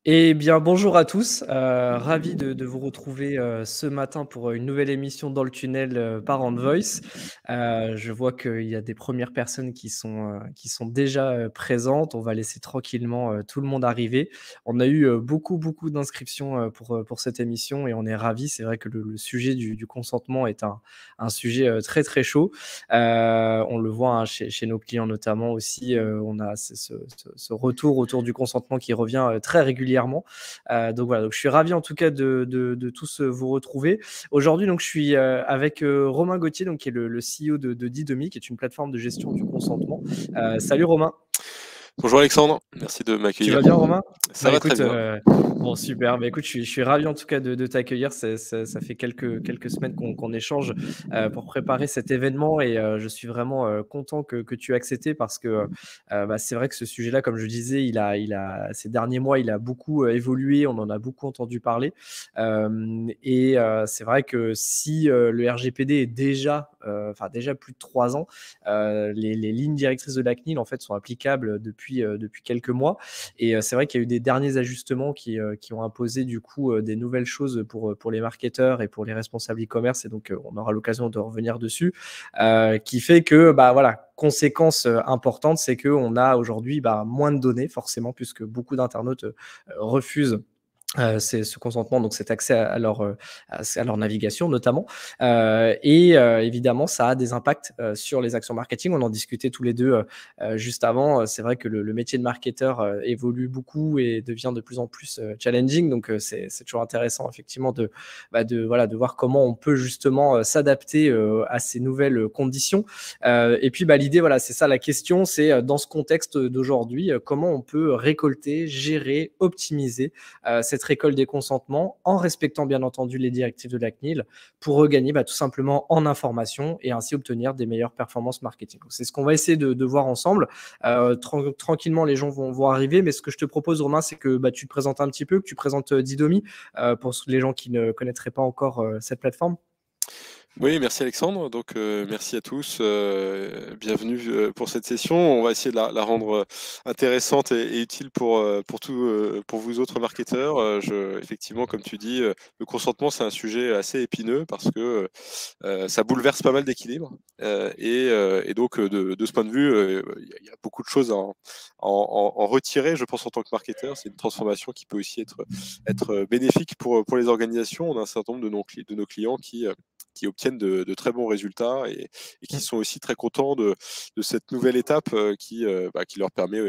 Eh bien, bonjour à tous. Ravi de vous retrouver ce matin pour une nouvelle émission dans le tunnel par On Voice. Je vois qu'il y a des premières personnes qui sont déjà présentes. On va laisser tranquillement tout le monde arriver. On a eu beaucoup d'inscriptions pour cette émission et on est ravis. C'est vrai que le sujet du consentement est un sujet très chaud. On le voit hein, chez nos clients notamment aussi. On a ce retour autour du consentement qui revient très régulièrement. Donc voilà, donc je suis ravi en tout cas de tous vous retrouver. Aujourd'hui, donc je suis avec Romain Gauthier, donc, qui est le CEO de Didomi, qui est une plateforme de gestion du consentement. Salut Romain. Bonjour Alexandre, merci de Tu m'accueillir. vas bien, Romain? Ça Bah va très écoute, bien. bon super, bah écoute, je suis ravi en tout cas de t'accueillir. Ça fait quelques semaines qu'on échange pour préparer cet événement et je suis vraiment content que tu aies accepté parce que bah, c'est vrai que ce sujet-là, comme je disais, ces derniers mois, il a beaucoup évolué, on en a beaucoup entendu parler. Et c'est vrai que si le RGPD est déjà plus de 3 ans, les lignes directrices de la CNIL en fait sont applicables depuis quelques mois. Et c'est vrai qu'il y a eu des derniers ajustements qui ont imposé du coup des nouvelles choses pour les marketeurs et pour les responsables e-commerce. Et donc, on aura l'occasion de revenir dessus. Qui fait que, bah voilà, conséquence importante, c'est qu'on a aujourd'hui moins de données, forcément, puisque beaucoup d'internautes refusent c'est ce consentement, donc cet accès à leur navigation notamment. Et évidemment, ça a des impacts sur les actions marketing. On en discutait tous les deux juste avant. C'est vrai que le métier de marketeur évolue beaucoup et devient de plus en plus challenging. Donc, c'est toujours intéressant, effectivement, de voir comment on peut justement s'adapter à ces nouvelles conditions. Et puis, l'idée, voilà, c'est ça la question, c'est dans ce contexte d'aujourd'hui, comment on peut récolter, gérer, optimiser cette récolte des consentements en respectant bien entendu les directives de la CNIL pour regagner tout simplement en information et ainsi obtenir des meilleures performances marketing. Donc, c'est ce qu'on va essayer de voir ensemble. Tranquillement, les gens vont arriver, mais ce que je te propose, Romain, c'est que tu te présentes un petit peu, que tu présentes Didomi pour les gens qui ne connaîtraient pas encore cette plateforme. Oui, merci Alexandre. Donc, merci à tous. Bienvenue pour cette session. On va essayer de la rendre intéressante et utile pour vous autres marketeurs. Effectivement, comme tu dis, le consentement, c'est un sujet assez épineux parce que ça bouleverse pas mal d'équilibre. Et donc, de ce point de vue, il y a beaucoup de choses à en retirer, je pense, en tant que marketeur. C'est une transformation qui peut aussi être bénéfique pour les organisations. On a un certain nombre de nos clients qui obtiennent de très bons résultats et qui sont aussi très contents de cette nouvelle étape qui leur permet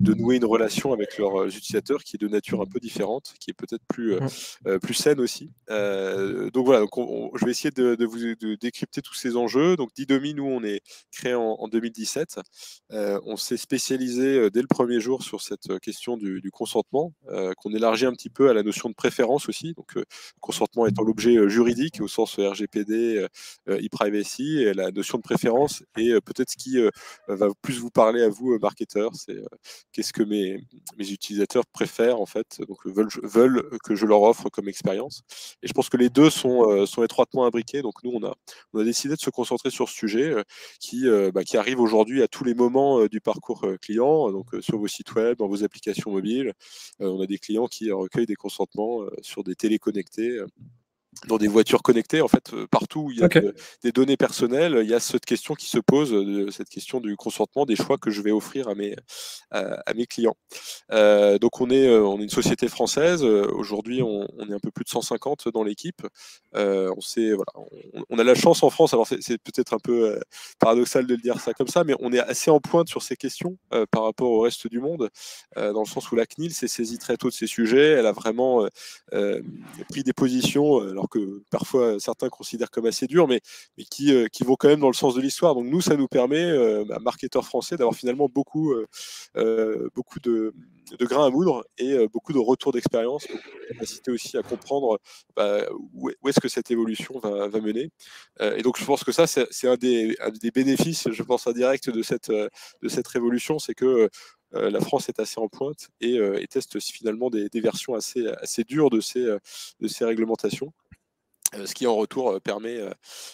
de nouer une relation avec leurs utilisateurs qui est de nature un peu différente, qui est peut-être plus saine aussi. Donc voilà, je vais essayer de vous décrypter tous ces enjeux. Donc Didomi, nous, on est créé en 2017. On s'est spécialisé dès le premier jour sur cette question du consentement, qu'on élargit un petit peu à la notion de préférence aussi. Donc consentement étant l'objet juridique au sens RGPD, e-privacy, et la notion de préférence et peut-être ce qui va plus vous parler à vous, marketeurs, c'est qu'est-ce que mes utilisateurs préfèrent en fait, donc veulent que je leur offre comme expérience. Et je pense que les deux sont étroitement imbriqués. Donc nous, on a décidé de se concentrer sur ce sujet qui arrive aujourd'hui à tous les moments du parcours client, donc sur vos sites web, dans vos applications mobiles. On a des clients qui recueillent des consentements sur des télés connectées, dans des voitures connectées, en fait, partout où il y a Ok. des données personnelles, il y a cette question qui se pose, cette question du consentement, des choix que je vais offrir à mes clients. Donc on est une société française. Aujourd'hui, on est un peu plus de 150 dans l'équipe. On a la chance en France, alors c'est peut-être un peu paradoxal de le dire ça comme ça, mais on est assez en pointe sur ces questions par rapport au reste du monde, dans le sens où la CNIL s'est saisie très tôt de ces sujets. Elle a vraiment pris des positions, alors que parfois certains considèrent comme assez dures, mais qui vont quand même dans le sens de l'histoire. Donc nous, ça nous permet, marketeurs français, d'avoir finalement beaucoup de grains à moudre et beaucoup de retours d'expérience, beaucoup de capacité aussi à comprendre où est-ce que cette évolution va mener. Et donc je pense que ça, c'est un des bénéfices, je pense, indirects de cette révolution, c'est que la France est assez en pointe et teste finalement des versions assez dures de ces réglementations. Ce qui en retour permet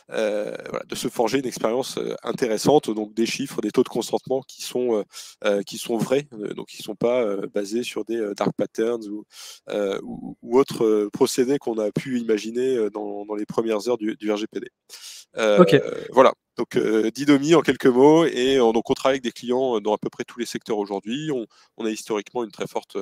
voilà, de se forger une expérience intéressante, donc des chiffres, des taux de consentement qui sont vrais, donc qui ne sont pas basés sur des dark patterns ou autres procédés qu'on a pu imaginer dans les premières heures du RGPD. Ok. Voilà. Donc, Didomi en quelques mots, et donc on travaille avec des clients dans à peu près tous les secteurs aujourd'hui. On a historiquement une très forte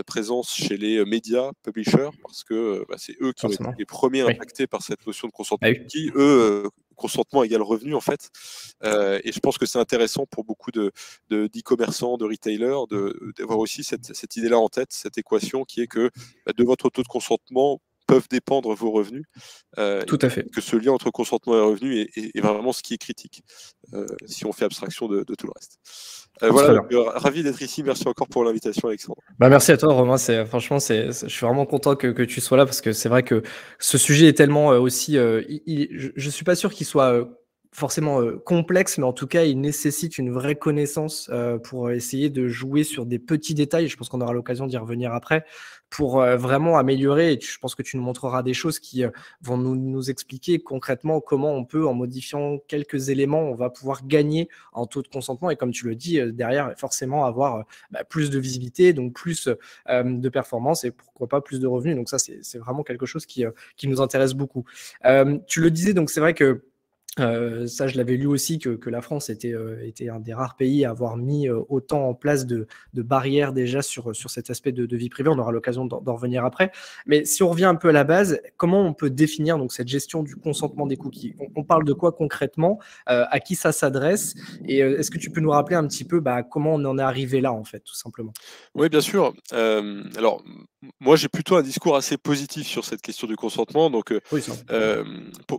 présence chez les médias, publishers, parce que c'est eux qui ont été Forcément. les premiers Oui. impactés par cette notion de Bah consentement, oui. qui, eux, consentement égale revenu, en fait. Et je pense que c'est intéressant pour beaucoup d'e-commerçants, de retailers, d'avoir aussi cette idée-là en tête, cette équation qui est que de votre taux de consentement peuvent dépendre vos revenus, Tout à fait. que ce lien entre consentement et revenu est vraiment ce qui est critique, si on fait abstraction de tout le reste. Voilà, Très donc, bien. ravi d'être ici. Merci encore pour l'invitation, Alexandre. Bah, merci à toi, Romain. Franchement, je suis vraiment content que tu sois là parce que c'est vrai que ce sujet est tellement aussi. Je suis pas sûr qu'il soit forcément complexe, mais en tout cas, il nécessite une vraie connaissance pour essayer de jouer sur des petits détails. Je pense qu'on aura l'occasion d'y revenir après pour vraiment améliorer. Et je pense que tu nous montreras des choses qui vont nous expliquer concrètement comment on peut, en modifiant quelques éléments, on va pouvoir gagner en taux de consentement. Et comme tu le dis, derrière, forcément avoir plus de visibilité, donc plus de performance et pourquoi pas plus de revenus. Donc ça, c'est vraiment quelque chose qui nous intéresse beaucoup. Tu le disais, donc c'est vrai que ça, je l'avais lu aussi que la France était un des rares pays à avoir mis autant en place de barrières déjà sur cet aspect de vie privée. On aura l'occasion d'en revenir après. Mais si on revient un peu à la base, comment on peut définir donc cette gestion du consentement des cookies? On parle de quoi concrètement? À qui ça s'adresse? Et est-ce que tu peux nous rappeler un petit peu comment on en est arrivé là, en fait, tout simplement? Oui, bien sûr. Alors, moi, j'ai plutôt un discours assez positif sur cette question du consentement. Donc, Oui, ça.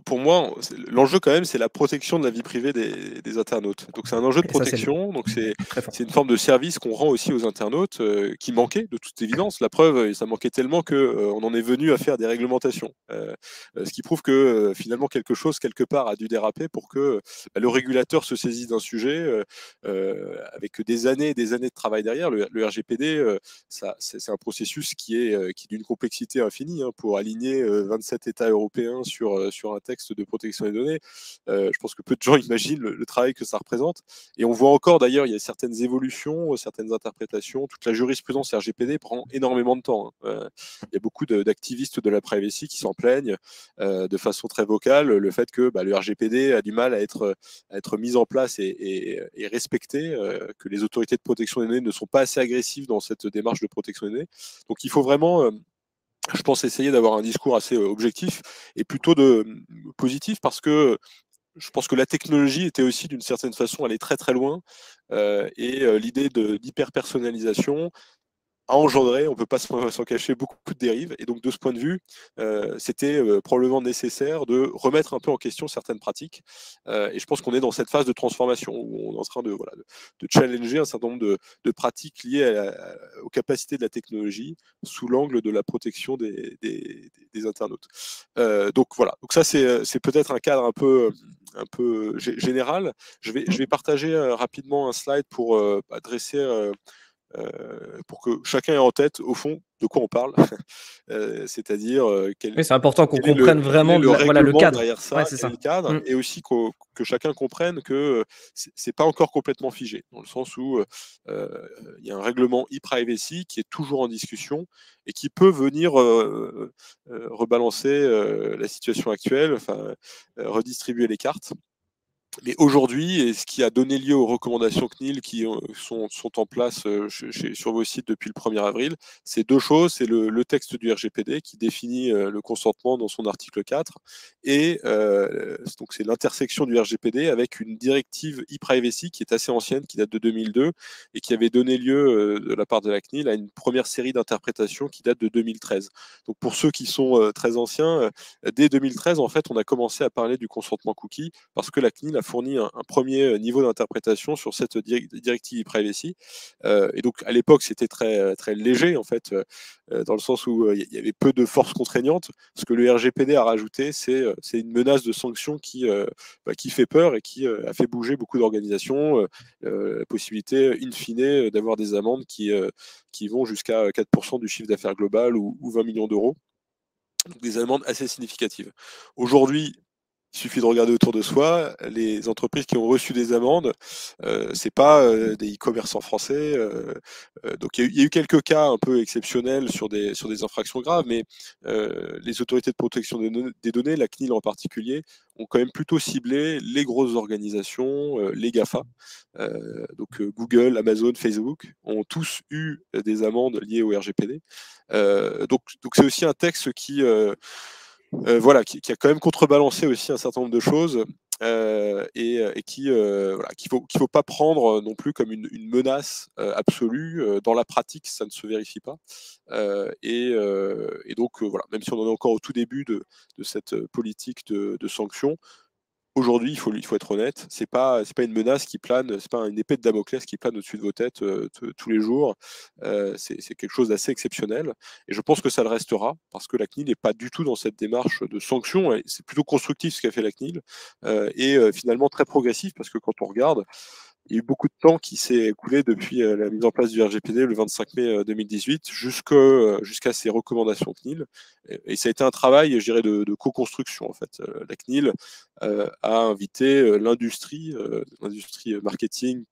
pour moi, l'enjeu quand même, c'est la protection de la vie privée des internautes. Donc, c'est un enjeu de Et ça, c'est protection. Donc, très fort. c'est une forme de service qu'on rend aussi aux internautes, qui manquait de toute évidence. La preuve, ça manquait tellement que on en est venu à faire des réglementations. Ce qui prouve que finalement quelque chose quelque part a dû déraper pour que le régulateur se saisisse d'un sujet avec des années et des années de travail derrière. Le RGPD, c'est un processus qui est d'une complexité infinie, hein, pour aligner 27 États européens sur un texte de protection des données. Je pense que peu de gens imaginent le travail que ça représente. Et on voit encore d'ailleurs, il y a certaines évolutions, certaines interprétations. Toute la jurisprudence RGPD prend énormément de temps, hein. Il y a beaucoup d'activistes de la privacy qui s'en plaignent de façon très vocale, le fait que le RGPD a du mal à être mis en place et respecté, que les autorités de protection des données ne sont pas assez agressives dans cette démarche de protection des données. Donc il faut vraiment, je pense, essayer d'avoir un discours assez objectif et plutôt positif, parce que je pense que la technologie était aussi d'une certaine façon allée très très loin, et l'idée d'hyper-personnalisation a engendré, on ne peut pas s'en cacher, beaucoup de dérives. Et donc, de ce point de vue, c'était probablement nécessaire de remettre un peu en question certaines pratiques. Et je pense qu'on est dans cette phase de transformation où on est en train de challenger un certain nombre de pratiques liées aux capacités de la technologie sous l'angle de la protection des internautes. Donc voilà, donc ça c'est peut-être un cadre un peu général. Je vais partager rapidement un slide pour adresser pour que chacun ait en tête, au fond, de quoi on parle. C'est-à-dire Oui, c'est important qu'on quel est le, comprenne quel est vraiment le voilà, le règlement cadre. derrière Ouais, ça, c'est quel est ça. le cadre, Mmh. et aussi que chacun comprenne que c'est pas encore complètement figé, dans le sens où il y a un règlement e-privacy qui est toujours en discussion et qui peut venir rebalancer la situation actuelle, enfin redistribuer les cartes. Mais aujourd'hui, et ce qui a donné lieu aux recommandations CNIL qui sont en place sur vos sites depuis le 1er avril, c'est deux choses. C'est le texte du RGPD qui définit le consentement dans son article 4, et donc c'est l'intersection du RGPD avec une directive e-privacy qui est assez ancienne, qui date de 2002 et qui avait donné lieu de la part de la CNIL à une première série d'interprétations qui date de 2013. Donc pour ceux qui sont très anciens, dès 2013, en fait, on a commencé à parler du consentement cookie parce que la CNIL a fourni un premier niveau d'interprétation sur cette directive e-privacy. Et donc, à l'époque, c'était très, très léger, en fait, dans le sens où il y avait peu de forces contraignantes. Ce que le RGPD a rajouté, c'est une menace de sanction qui fait peur et qui a fait bouger beaucoup d'organisations. La possibilité, in fine, d'avoir des amendes qui vont jusqu'à 4% du chiffre d'affaires global ou 20 millions d'euros. Donc des amendes assez significatives. Aujourd'hui, il suffit de regarder autour de soi, les entreprises qui ont reçu des amendes, c'est pas des e-commerçants français. Donc il y a eu quelques cas un peu exceptionnels sur des infractions graves, mais les autorités de protection des données, la CNIL en particulier, ont quand même plutôt ciblé les grosses organisations, les GAFA. Donc Google, Amazon, Facebook ont tous eu des amendes liées au RGPD. Donc c'est aussi un texte qui voilà, qui a quand même contrebalancé aussi un certain nombre de choses et qui voilà, qu'il faut pas prendre non plus comme une menace absolue. Dans la pratique, ça ne se vérifie pas. Et donc voilà, même si on en est encore au tout début de cette politique de sanctions, aujourd'hui, il faut être honnête, c'est pas une menace qui plane, c'est pas une épée de Damoclès qui plane au-dessus de vos têtes tous les jours. C'est quelque chose d'assez exceptionnel. Et je pense que ça le restera, parce que la CNIL n'est pas du tout dans cette démarche de sanction. C'est plutôt constructif ce qu'a fait la CNIL, finalement très progressif, parce que quand on regarde, il y a eu beaucoup de temps qui s'est écoulé depuis la mise en place du RGPD le 25 mai 2018 jusqu'à ces recommandations CNIL. Et ça a été un travail, je dirais, de co-construction, en fait. La CNIL a invité l'industrie marketing,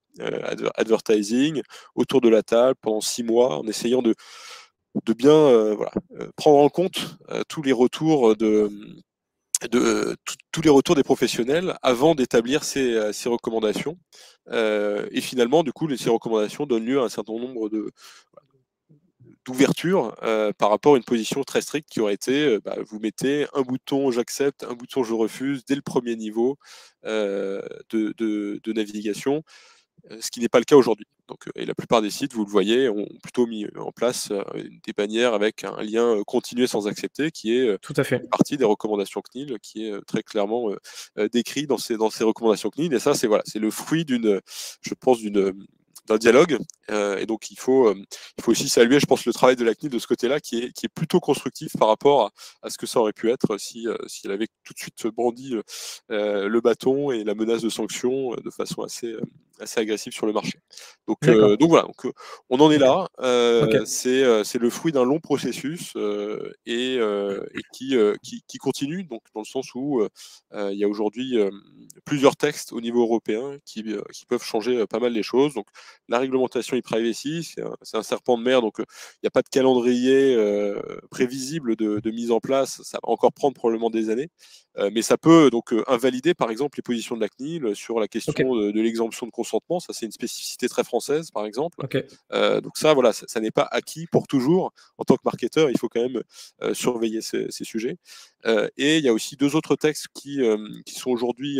advertising, autour de la table pendant 6 mois, en essayant de bien voilà, prendre en compte tous les retours tous les retours des professionnels avant d'établir ces recommandations. Et finalement, du coup, ces recommandations donnent lieu à un certain nombre d'ouvertures par rapport à une position très stricte qui aurait été vous mettez un bouton j'accepte, un bouton je refuse dès le premier niveau de navigation, ce qui n'est pas le cas aujourd'hui. Donc, et la plupart des sites, vous le voyez, ont plutôt mis en place des bannières avec un lien continuer sans accepter, qui est Tout à fait. une partie des recommandations CNIL, qui est très clairement décrit dans ces recommandations CNIL. Et ça, c'est voilà, c'est le fruit je pense, d'un dialogue. Et donc, il faut aussi saluer, je pense, le travail de la CNIL de ce côté-là, qui est plutôt constructif par rapport à ce que ça aurait pu être si elle avait tout de suite brandi le bâton et la menace de sanctions de façon assez agressive sur le marché. D'accord. Donc voilà, on en est Ok. là. Ok. C'est le fruit d'un long processus et qui continue, donc dans le sens où il y a aujourd'hui plusieurs textes au niveau européen qui peuvent changer pas mal les choses. Donc la réglementation e-privacy, c'est un serpent de mer, donc il n'y a pas de calendrier prévisible de mise en place. Ça va encore prendre probablement des années. Mais ça peut donc invalider, par exemple, les positions de la CNIL sur la Ok. question de l'exemption de consentement. Ça, c'est une spécificité très française, par exemple. Ok. Donc ça, voilà, ça n'est pas acquis pour toujours. En tant que marketeur, il faut quand même surveiller ces sujets. Et il y a aussi deux autres textes qui sont aujourd'hui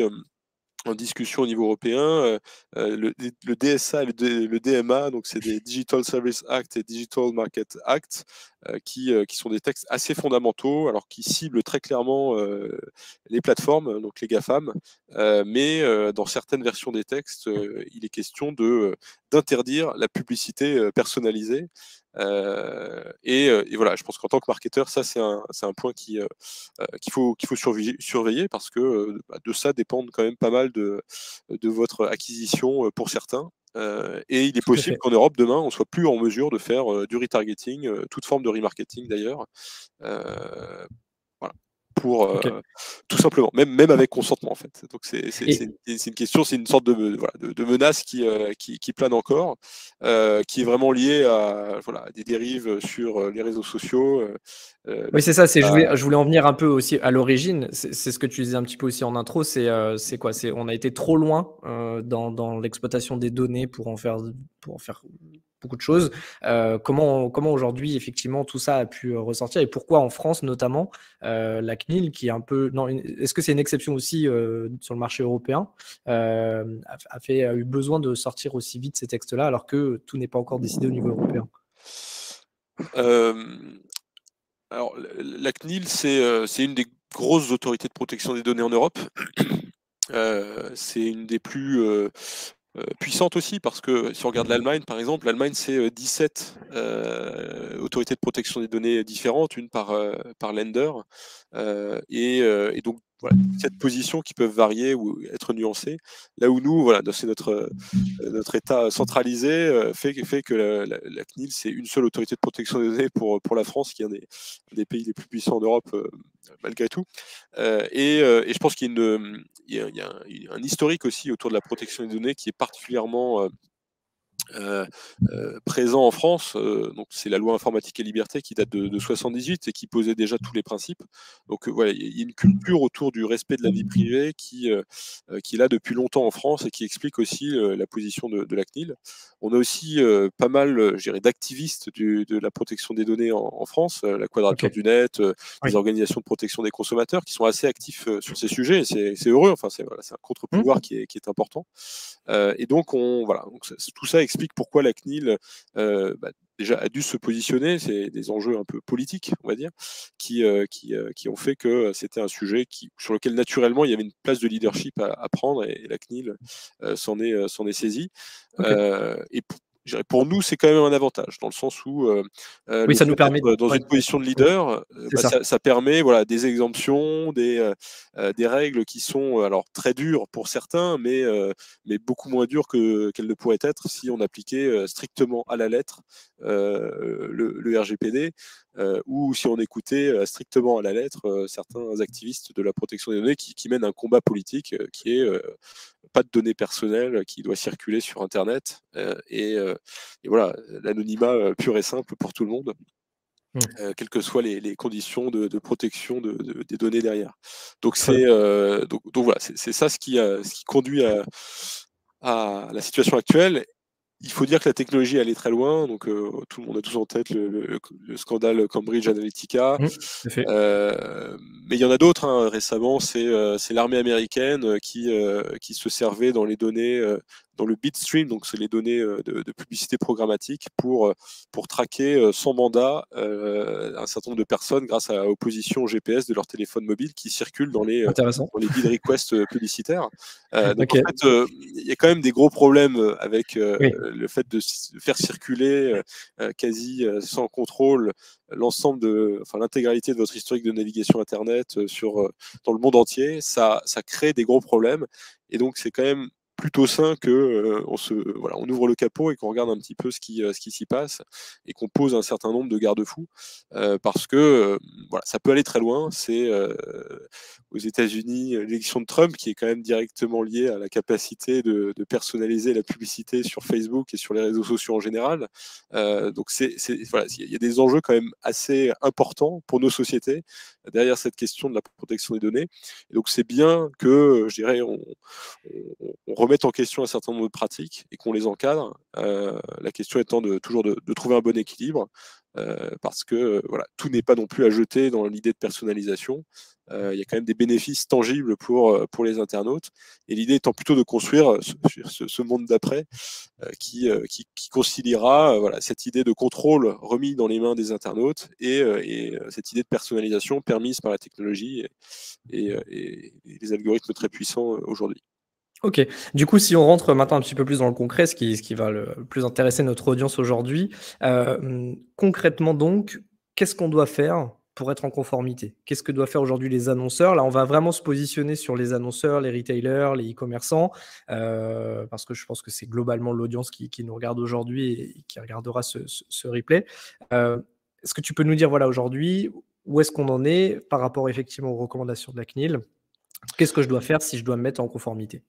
en discussion au niveau européen, le DSA et le DMA, donc c'est des Digital Service Act et Digital Market Act, qui sont des textes assez fondamentaux, alors qui ciblent très clairement les plateformes, donc les GAFAM, mais dans certaines versions des textes, il est question d'interdire la publicité personnalisée. Et voilà, je pense qu'en tant que marketeur, ça c'est un point qu'il faut surveiller parce que de ça dépendent quand même pas mal de votre acquisition pour certains. Et il est Tout à possible fait. qu'en Europe, demain, on ne soit plus en mesure de faire du retargeting, toute forme de remarketing d'ailleurs. Euh, voilà. Pour Ok. tout simplement, même avec consentement en fait. Donc Et c'est une question, c'est une sorte voilà, de menace qui plane encore, qui est vraiment liée à voilà, des dérives sur les réseaux sociaux. oui, c'est ça. C'est je voulais en venir un peu aussi à l'origine. C'est ce que tu disais un petit peu aussi en intro. C'est quoi? C'est on a été trop loin dans l'exploitation des données pour en faire beaucoup de choses. Comment aujourd'hui effectivement tout ça a pu ressortir et pourquoi en France notamment la CNIL qui est un peu non est-ce que c'est une exception aussi sur le marché européen a eu besoin de sortir aussi vite ces textes-là alors que tout n'est pas encore décidé au niveau européen. euh, alors, la CNIL, c'est une des grosses autorités de protection des données en Europe. C'est une des plus puissante aussi, parce que si on regarde l'Allemagne, par exemple, l'Allemagne, c'est 17 autorités de protection des données différentes, une par Länder. Et donc, voilà, cette position qui peuvent varier ou être nuancées. Là où nous, voilà, c'est notre État centralisé fait que la CNIL, c'est une seule autorité de protection des données pour la France, qui est un des pays les plus puissants en Europe, malgré tout. Et je pense qu'il y a un historique aussi autour de la protection des données qui est particulièrement présent en France. Donc c'est la loi informatique et liberté qui date de 78 et qui posait déjà tous les principes. Donc voilà, il y a une culture autour du respect de la vie privée qui est là depuis longtemps en France et qui explique aussi la position de la CNIL. On a aussi pas mal, je dirais, d'activistes de la protection des données en France, la Quadrature du Net, Oui. des organisations de protection des consommateurs qui sont assez actifs sur ces sujets. Et c'est heureux, enfin c'est un contre-pouvoir qui est important. Et donc, tout ça explique pourquoi la CNIL déjà a dû se positionner. C'est des enjeux un peu politiques, on va dire, qui ont fait que c'était un sujet sur lequel naturellement il y avait une place de leadership à prendre, et la CNIL s'en est saisie. Et je dirais, pour nous, c'est quand même un avantage, dans le sens où Oui, le ça nous fait permet d'être dans ouais, une position de leader, ça permet, voilà, des exemptions, des règles qui sont alors très dures pour certains, mais beaucoup moins dures qu'elles ne pourraient être si on appliquait strictement à la lettre le RGPD, ou si on écoutait strictement à la lettre certains activistes de la protection des données qui mènent un combat politique qui est pas de données personnelles qui doit circuler sur Internet, et voilà, l'anonymat pur et simple pour tout le monde. Quelles que soient les conditions de protection des données derrière. Donc voilà, c'est ça ce qui conduit à la situation actuelle. Il faut dire que la technologie elle est très loin, donc tout le monde a tous en tête le scandale Cambridge Analytica. Mais il y en a d'autres, hein. Récemment, c'est l'armée américaine qui se servait dans les données, dans le bitstream, donc c'est les données de publicité programmatique pour traquer sans mandat un certain nombre de personnes grâce aux positions GPS de leur téléphone mobile qui circulent intéressant. dans les bid requests publicitaires. Donc en Ok. fait, il y a quand même des gros problèmes avec Oui. le fait de faire circuler quasi sans contrôle l'intégralité de votre historique de navigation Internet dans le monde entier. Ça crée des gros problèmes. Et donc, c'est quand même plutôt sain que on ouvre le capot et qu'on regarde un petit peu ce qui s'y passe, et qu'on pose un certain nombre de garde-fous, parce que voilà, ça peut aller très loin. C'est aux États-Unis l'élection de Trump qui est quand même directement liée à la capacité de personnaliser la publicité sur Facebook et sur les réseaux sociaux en général. Donc voilà, il y a des enjeux quand même assez importants pour nos sociétés derrière cette question de la protection des données. Et donc c'est bien que, je dirais, on remette en question un certain nombre de pratiques et qu'on les encadre. La question étant toujours de trouver un bon équilibre, parce que voilà, tout n'est pas non plus à jeter dans l'idée de personnalisation. Il y a quand même des bénéfices tangibles pour les internautes. Et l'idée étant plutôt de construire ce monde d'après qui conciliera voilà, cette idée de contrôle remis dans les mains des internautes et cette idée de personnalisation permise par la technologie et les algorithmes très puissants aujourd'hui. Ok. Du coup, si on rentre maintenant un petit peu plus dans le concret, ce qui va le plus intéresser notre audience aujourd'hui, concrètement donc, qu'est-ce qu'on doit faire pour être en conformité? Qu'est-ce que doivent faire aujourd'hui les annonceurs? Là, on va vraiment se positionner sur les annonceurs, les retailers, les e-commerçants, parce que je pense que c'est globalement l'audience qui nous regarde aujourd'hui et qui regardera ce replay. Est-ce que tu peux nous dire, voilà, aujourd'hui, où est-ce qu'on en est par rapport effectivement aux recommandations de la CNIL? Qu'est-ce que je dois faire si je dois me mettre en conformité?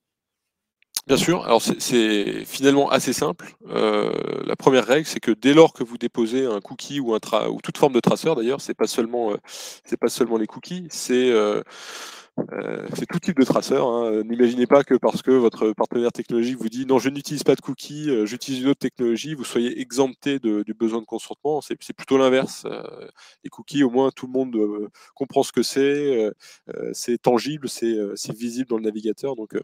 Bien sûr, alors c'est finalement assez simple. La première règle, c'est que dès lors que vous déposez un cookie ou toute forme de traceur d'ailleurs, c'est pas seulement les cookies, c'est tout type de traceur, hein. N'imaginez pas que parce que votre partenaire technologique vous dit non, je n'utilise pas de cookies, j'utilise une autre technologie, vous soyez exempté du besoin de consentement. C'est plutôt l'inverse. Les cookies, au moins tout le monde comprend ce que c'est tangible, c'est visible dans le navigateur. Donc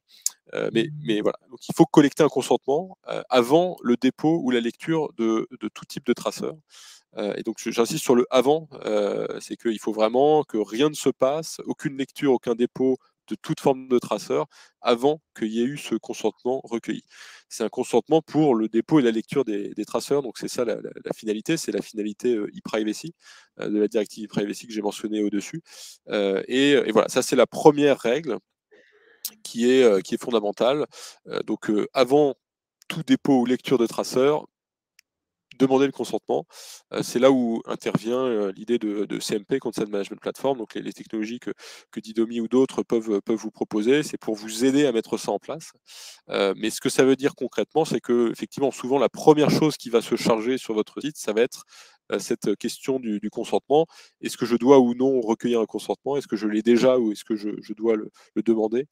mais voilà, donc il faut collecter un consentement avant le dépôt ou la lecture de tout type de traceur. Et donc j'insiste sur le avant, c'est qu'il faut vraiment que rien ne se passe, aucune lecture, aucun dépôt de toute forme de traceur avant qu'il y ait eu ce consentement recueilli. C'est un consentement pour le dépôt et la lecture des traceurs, donc c'est ça la finalité, c'est la finalité e-privacy, de la directive e-privacy que j'ai mentionnée au-dessus. Et voilà, ça c'est la première règle qui est fondamentale. Donc avant tout dépôt ou lecture de traceur, demander le consentement. C'est là où intervient l'idée de CMP, Consent Management Platform, donc les technologies que Didomi ou d'autres peuvent vous proposer. C'est pour vous aider à mettre ça en place. Mais ce que ça veut dire concrètement, c'est que effectivement, souvent, la première chose qui va se charger sur votre site, ça va être cette question du consentement. Est-ce que je dois ou non recueillir un consentement? Est-ce que je l'ai déjà ou est-ce que je dois le demander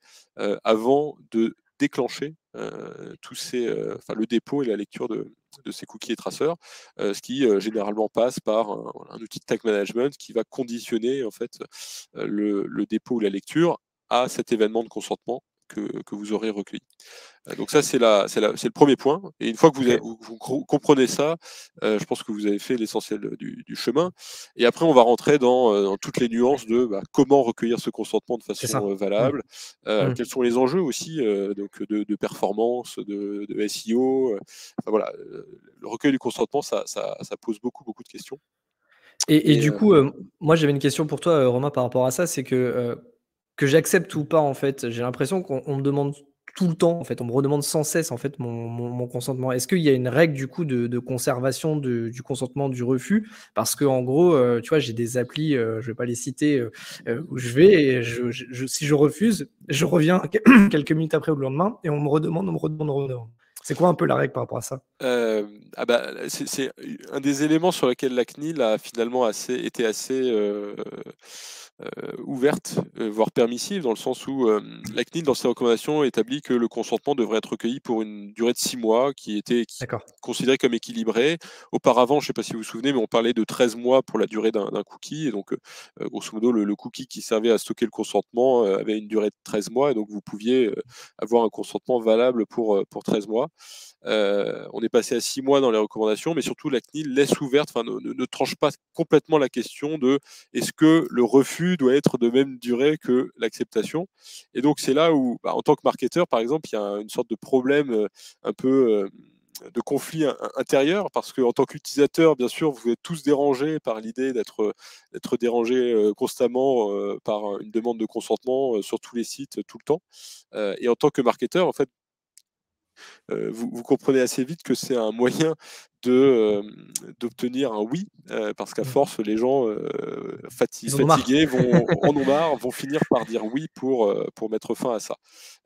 avant de déclencher le dépôt et la lecture de ces cookies et traceurs, ce qui généralement passe par un outil de tag management qui va conditionner en fait le dépôt ou la lecture à cet événement de consentement que vous aurez recueilli. Donc ça, c'est le premier point. Et une fois que OK. vous comprenez ça, je pense que vous avez fait l'essentiel du chemin. Et après, on va rentrer dans toutes les nuances de comment recueillir ce consentement de C'est façon ça. Mmh. valable, Mmh. quels sont les enjeux aussi donc de performance, de SEO. Enfin, voilà, le recueil du consentement, ça pose beaucoup, beaucoup de questions. Et Et du coup, moi j'avais une question pour toi, Romain, par rapport à ça, c'est que j'accepte ou pas, en fait, j'ai l'impression qu'on me demande tout le temps, en fait, on me redemande sans cesse, en fait, mon consentement. Est-ce qu'il y a une règle du coup de conservation du consentement du refus? Parce qu'en gros, tu vois, j'ai des applis, je vais pas les citer, où je vais et si je refuse, je reviens quelques minutes après ou le lendemain et on me redemande, on me redemande, on me redemande. C'est quoi un peu la règle par rapport à ça? C'est un des éléments sur lesquels la CNIL a finalement été assez ouverte, voire permissive, dans le sens où la CNIL, dans ses recommandations, établit que le consentement devrait être recueilli pour une durée de 6 mois, D'accord. considérée comme équilibrée. Auparavant, je ne sais pas si vous vous souvenez, mais on parlait de 13 mois pour la durée d'un cookie. Et donc, grosso modo, le cookie qui servait à stocker le consentement avait une durée de 13 mois. Et donc, vous pouviez avoir un consentement valable pour 13 mois. On est passé à 6 mois dans les recommandations, mais surtout la CNIL laisse ouverte, ne tranche pas complètement la question de est-ce que le refus doit être de même durée que l'acceptation. Et donc c'est là où, en tant que marketeur, par exemple, il y a une sorte de problème un peu de conflit intérieur, parce qu'en tant qu'utilisateur, bien sûr, vous êtes tous dérangés par l'idée d'être dérangé constamment par une demande de consentement sur tous les sites, tout le temps. Et en tant que marketeur, en fait, vous comprenez assez vite que c'est un moyen d'obtenir un oui, parce qu'à Mmh. force, les gens Ils en ont marre. fatigués en ont marre, vont finir par dire oui pour mettre fin à ça.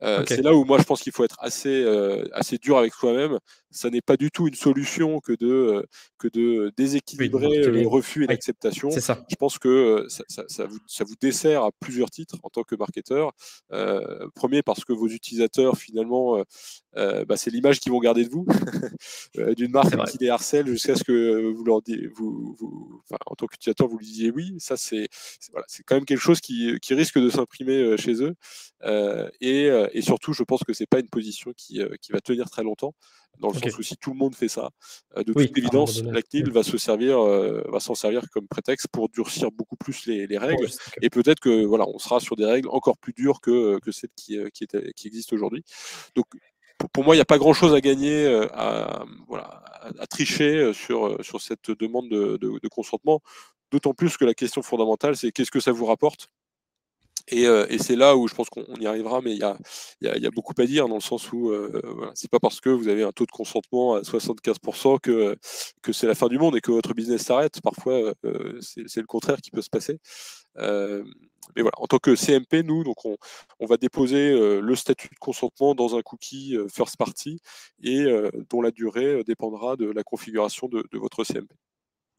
C'est OK. là où moi je pense qu'il faut être assez dur avec soi-même. Ça n'est pas du tout une solution que de Oui, de déséquilibrer le marketing. refus et Oui, l'acceptation. c'est ça. Je pense que ça vous dessert à plusieurs titres en tant que marketeur. Premier, parce que vos utilisateurs, finalement, c'est l'image qu'ils vont garder de vous, d'une C'est marque vrai. qui les harcèle jusqu'à ce que vous leur dites, en tant qu'utilisateur, vous lui disiez oui. Ça, voilà, c'est quand même quelque chose qui risque de s'imprimer chez eux. Et surtout, je pense que c'est pas une position qui va tenir très longtemps, dans le sens OK. où si tout le monde fait ça, de toute Oui, à un moment évidence, donné. la CNIL Mmh. va s'en servir comme prétexte pour durcir beaucoup plus les Bon, règles. juste OK. Et peut-être que voilà, on sera sur des règles encore plus dures que celles qui existent aujourd'hui. Donc, pour moi, il n'y a pas grand-chose à gagner à tricher sur cette demande de consentement, d'autant plus que la question fondamentale, c'est qu'est-ce que ça vous rapporte? Et c'est là où je pense qu'on y arrivera, mais il y a beaucoup à dire, dans le sens où voilà, c'est pas parce que vous avez un taux de consentement à 75% que c'est la fin du monde et que votre business s'arrête. Parfois, c'est le contraire qui peut se passer. Euh, mais voilà, en tant que CMP, nous, donc on va déposer le statut de consentement dans un cookie first party et dont la durée dépendra de la configuration de votre CMP.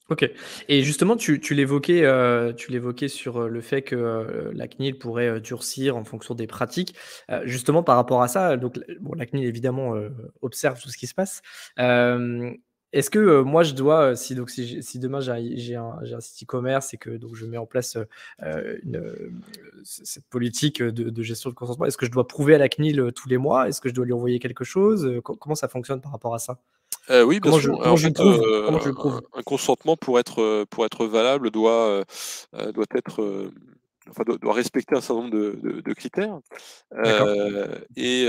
OK, et justement tu l'évoquais sur, le fait que, la CNIL pourrait, durcir en fonction des pratiques. Justement par rapport à ça, donc la CNIL évidemment, observe tout ce qui se passe. Hem, Est-ce que, moi je dois, si demain j'ai un site e-commerce et que donc je mets en place, cette politique, de gestion de consentement, est-ce que je dois prouver à la CNIL, tous les mois? Est-ce que je dois lui envoyer quelque chose? Comment ça fonctionne par rapport à ça? Oui, bien Comment je sûr. comment En je le fait, prouve? Comment je le un prouve? un consentement pour être valable doit être, doit respecter un certain nombre de critères. D'accord. Et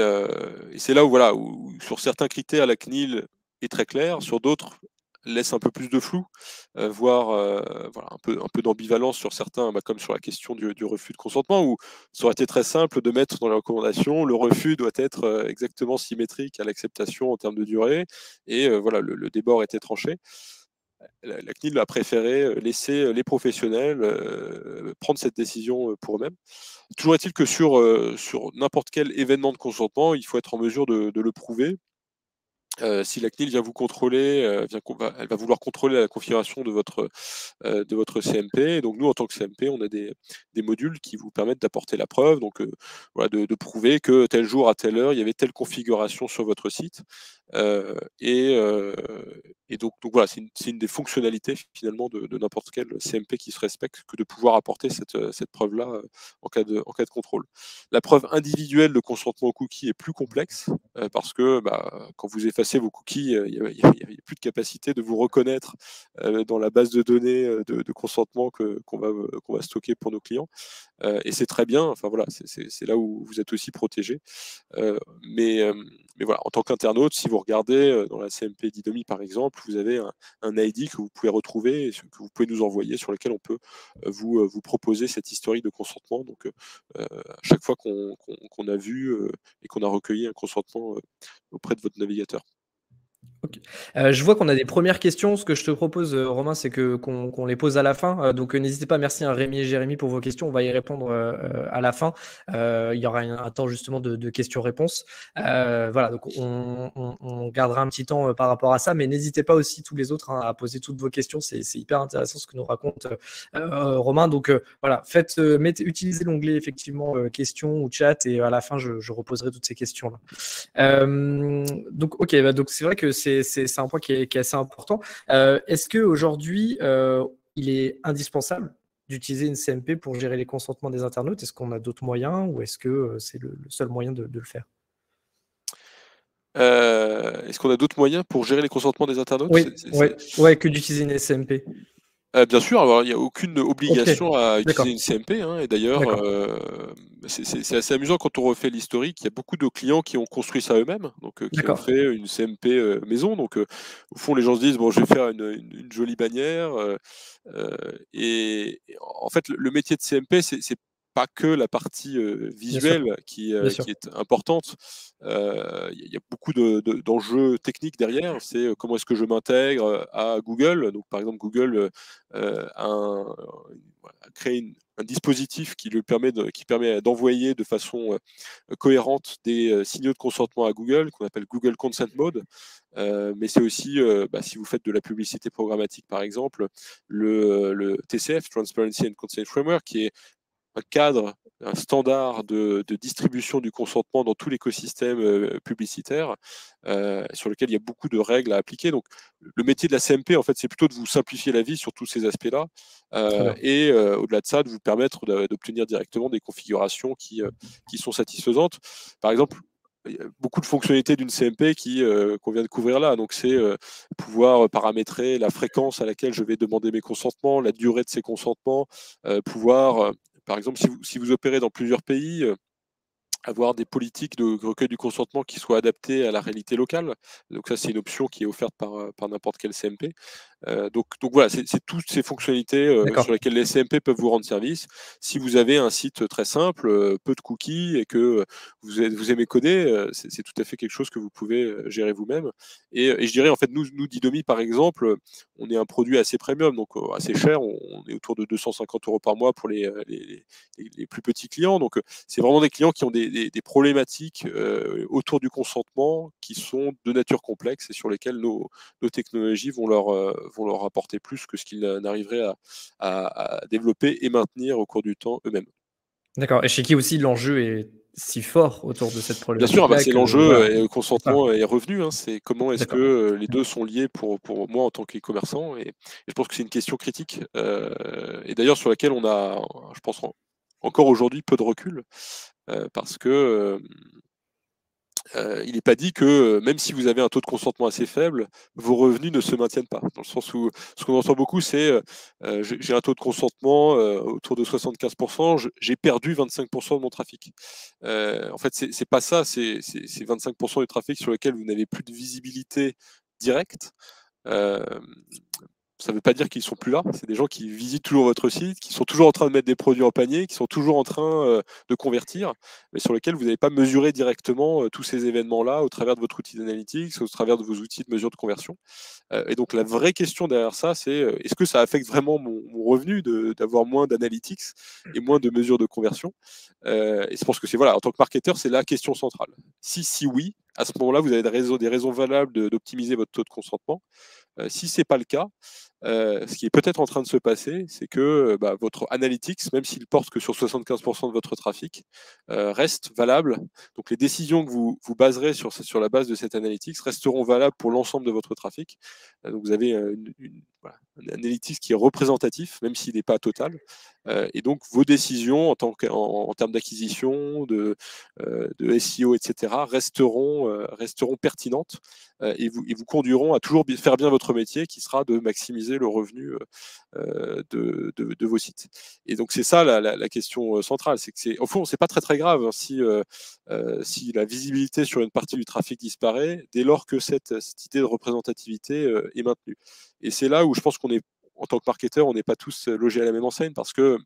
c'est là où, voilà, où sur certains critères, la CNIL est très claire, sur d'autres laisse un peu plus de flou, voire voilà, un peu d'ambivalence sur certains, comme sur la question du refus de consentement, où ça aurait été très simple de mettre dans les recommandations, le refus doit être exactement symétrique à l'acceptation en termes de durée, et voilà, le débat aurait été tranché. La CNIL a préféré laisser les professionnels prendre cette décision pour eux-mêmes. Toujours est-il que sur n'importe quel événement de consentement, il faut être en mesure de le prouver. Si la CNIL vient vous contrôler, elle va vouloir contrôler la configuration de votre CMP. Et donc nous, en tant que CMP, on a des modules qui vous permettent d'apporter la preuve, donc voilà, de prouver que tel jour à telle heure, il y avait telle configuration sur votre site. Euh, et, euh, et donc voilà, c'est une des fonctionnalités finalement de n'importe quel CMP qui se respecte, que de pouvoir apporter cette preuve-là en cas de contrôle. La preuve individuelle de consentement au cookie est plus complexe, parce que quand vous effacez vos cookies, il n'y a plus de capacité de vous reconnaître dans la base de données de consentement qu'on va stocker pour nos clients. Et c'est très bien, enfin voilà, c'est là où vous êtes aussi protégé. Euh, mais, euh, mais voilà, en tant qu'internaute, si vous regardez dans la CMP d'Idomi par exemple, vous avez un ID que vous pouvez retrouver, que vous pouvez nous envoyer, sur lequel on peut vous proposer cette historique de consentement. Donc à chaque fois qu'on a vu et qu'on a recueilli un consentement auprès de votre navigateur. OK. Je vois qu'on a des premières questions. Ce que je te propose, Romain, c'est qu'on les pose à la fin. Donc, n'hésitez pas. Merci à Rémi et Jérémy pour vos questions. On va y répondre à la fin. Il y aura un temps justement de questions-réponses. Voilà, donc on gardera un petit temps par rapport à ça, mais n'hésitez pas aussi tous les autres hein, à poser toutes vos questions. C'est hyper intéressant ce que nous raconte Romain. Donc voilà, utilisez l'onglet effectivement questions ou chat et à la fin je reposerai toutes ces questions-là. Donc, ok, donc c'est vrai que c'est un point qui est assez important. Est-ce qu'aujourd'hui, il est indispensable d'utiliser une CMP pour gérer les consentements des internautes? Est-ce qu'on a d'autres moyens ou est-ce que c'est le seul moyen de le faire? Est-ce qu'on a d'autres moyens pour gérer les consentements des internautes? Oui, ouais, que d'utiliser une CMP. Bien sûr, alors il n'y a aucune Ok, obligation à utiliser d'accord, une CMP, hein, et d'ailleurs, d'accord, c'est assez amusant quand on refait l'historique. Il y a beaucoup de clients qui ont construit ça eux-mêmes, donc qui ont d'accord, fait une CMP maison. Donc au fond, les gens se disent bon, je vais faire une jolie bannière. Et en fait, le métier de CMP, c'est pas que la partie bien sûr, visuelle qui sûr. est importante. Il y a beaucoup d'enjeux techniques derrière. C'est comment est-ce que je m'intègre à Google. Donc, par exemple, Google a créé un dispositif qui qui permet d'envoyer de façon cohérente des signaux de consentement à Google, qu'on appelle Google Consent Mode. Mais c'est aussi, si vous faites de la publicité programmatique, par exemple, le TCF, Transparency and Consent Framework, qui est un cadre, un standard de distribution du consentement dans tout l'écosystème publicitaire, sur lequel il y a beaucoup de règles à appliquer. Donc, le métier de la CMP, en fait, c'est plutôt de vous simplifier la vie sur tous ces aspects-là, Très bien. et au-delà de ça, de vous permettre d'obtenir directement des configurations qui sont satisfaisantes. Par exemple, il y a beaucoup de fonctionnalités d'une CMP qu'on vient de couvrir là. Donc, c'est pouvoir paramétrer la fréquence à laquelle je vais demander mes consentements, la durée de ces consentements, pouvoir par exemple, si vous opérez dans plusieurs pays, avoir des politiques de recueil du consentement qui soient adaptées à la réalité locale. Donc ça, c'est une option qui est offerte par n'importe quel CMP. Donc voilà, c'est toutes ces fonctionnalités sur D'accord. lesquelles les CMP peuvent vous rendre service. Si vous avez un site très simple, peu de cookies, et que vous aimez coder, c'est tout à fait quelque chose que vous pouvez gérer vous-même. Et je dirais, en fait, nous Didomi, par exemple, on est un produit assez premium, donc assez cher. On est autour de 250 € par mois pour les plus petits clients. Donc c'est vraiment des clients qui ont des problématiques autour du consentement qui sont de nature complexe et sur lesquelles nos technologies vont leur apporter plus que ce qu'ils n'arriveraient à développer et maintenir au cours du temps eux-mêmes. D'accord. Et chez qui aussi l'enjeu est si fort autour de cette Bien sûr, problématique-là c'est que l'enjeu, voilà. et le C'est ça. consentement et revenu. Hein, c'est comment est-ce que D'accord. les deux sont liés pour moi en tant qu'e-commerçant. Et je pense que c'est une question critique, et d'ailleurs sur laquelle on a, je pense, encore aujourd'hui peu de recul, parce que il n'est pas dit que même si vous avez un taux de consentement assez faible, vos revenus ne se maintiennent pas. Dans le sens où ce qu'on entend beaucoup, c'est j'ai un taux de consentement autour de 75%, j'ai perdu 25% de mon trafic. En fait, c'est pas ça, c'est 25% du trafic sur lequel vous n'avez plus de visibilité directe. Ça ne veut pas dire qu'ils sont plus là. C'est des gens qui visitent toujours votre site, qui sont toujours en train de mettre des produits en panier, qui sont toujours en train de convertir, mais sur lesquels vous n'avez pas mesuré directement tous ces événements-là au travers de votre outil d'analytics, au travers de vos outils de mesure de conversion. Et donc la vraie question derrière ça, c'est est-ce que ça affecte vraiment mon revenu d'avoir moins d'analytics et moins de mesures de conversion? Et je pense que c'est voilà, en tant que marketeur, c'est la question centrale. Si oui, à ce moment-là, vous avez des raisons valables d'optimiser votre taux de consentement. Si ce n'est pas le cas, ce qui est peut-être en train de se passer, c'est que votre analytics, même s'il porte que sur 75% de votre trafic, reste valable. Donc les décisions que vous baserez sur la base de cette analytics resteront valables pour l'ensemble de votre trafic. Donc vous avez voilà, un analytics qui est représentatif, même s'il n'est pas total. Et donc vos décisions en termes d'acquisition, de SEO, etc., resteront pertinentes et vous conduiront à toujours faire bien votre métier, qui sera de maximiser le revenu de vos sites. Et donc c'est ça la question centrale, c'est que au fond c'est pas très grave hein, si la visibilité sur une partie du trafic disparaît, dès lors que cette idée de représentativité est maintenue. Et c'est là où je pense qu'on est, en tant que marketeur, on n'est pas tous logés à la même enseigne, parce que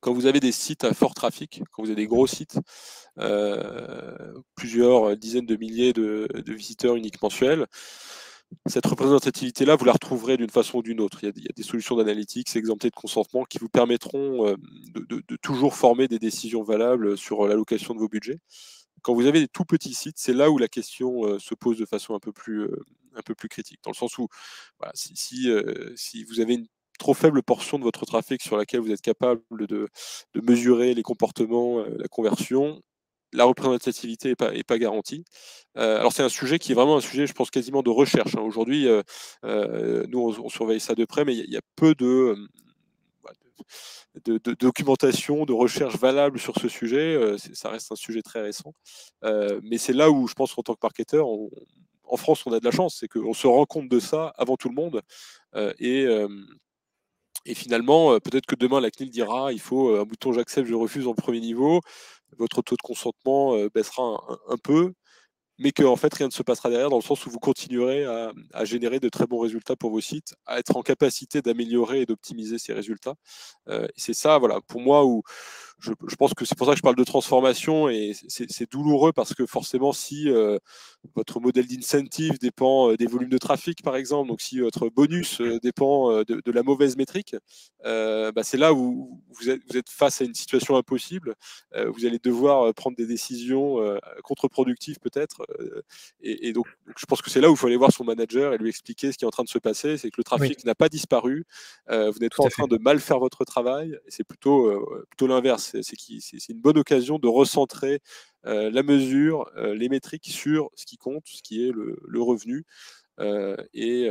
quand vous avez des sites à fort trafic, quand vous avez des gros sites, plusieurs dizaines de milliers de visiteurs uniques mensuels, cette représentativité-là, vous la retrouverez d'une façon ou d'une autre. Il y a des solutions d'analytics exemptées de consentement qui vous permettront de toujours former des décisions valables sur l'allocation de vos budgets. Quand vous avez des tout petits sites, c'est là où la question se pose de façon un peu plus critique, dans le sens où voilà, si vous avez une trop faible portion de votre trafic sur laquelle vous êtes capable de mesurer les comportements, la conversion, la représentativité n'est pas garantie. Alors c'est un sujet qui est vraiment un sujet, je pense, quasiment de recherche. Hein. Aujourd'hui, nous, on surveille ça de près, mais il y a peu de documentation, de recherche valable sur ce sujet. Ça reste un sujet très récent. Mais c'est là où je pense qu'en tant que marketeur, en France, on a de la chance, c'est qu'on se rend compte de ça avant tout le monde. Et finalement, peut-être que demain, la CNIL dira il faut un bouton j'accepte, je refuse en premier niveau. Votre taux de consentement baissera un peu, mais qu'en fait, rien ne se passera derrière, dans le sens où vous continuerez à générer de très bons résultats pour vos sites, à être en capacité d'améliorer et d'optimiser ces résultats. Et c'est ça, voilà, pour moi, où je pense que c'est pour ça que je parle de transformation, et c'est douloureux parce que forcément, si votre modèle d'incentive dépend des volumes de trafic, par exemple, donc si votre bonus dépend de la mauvaise métrique, c'est là où vous êtes face à une situation impossible. Vous allez devoir prendre des décisions contre-productives peut-être. Et donc, je pense que c'est là où il faut aller voir son manager et lui expliquer ce qui est en train de se passer. C'est que le trafic n'a pas disparu. Vous n'êtes pas Tout en à fait. train de mal faire votre travail. C'est plutôt l'inverse. C'est une bonne occasion de recentrer la mesure, les métriques sur ce qui compte, ce qui est le revenu et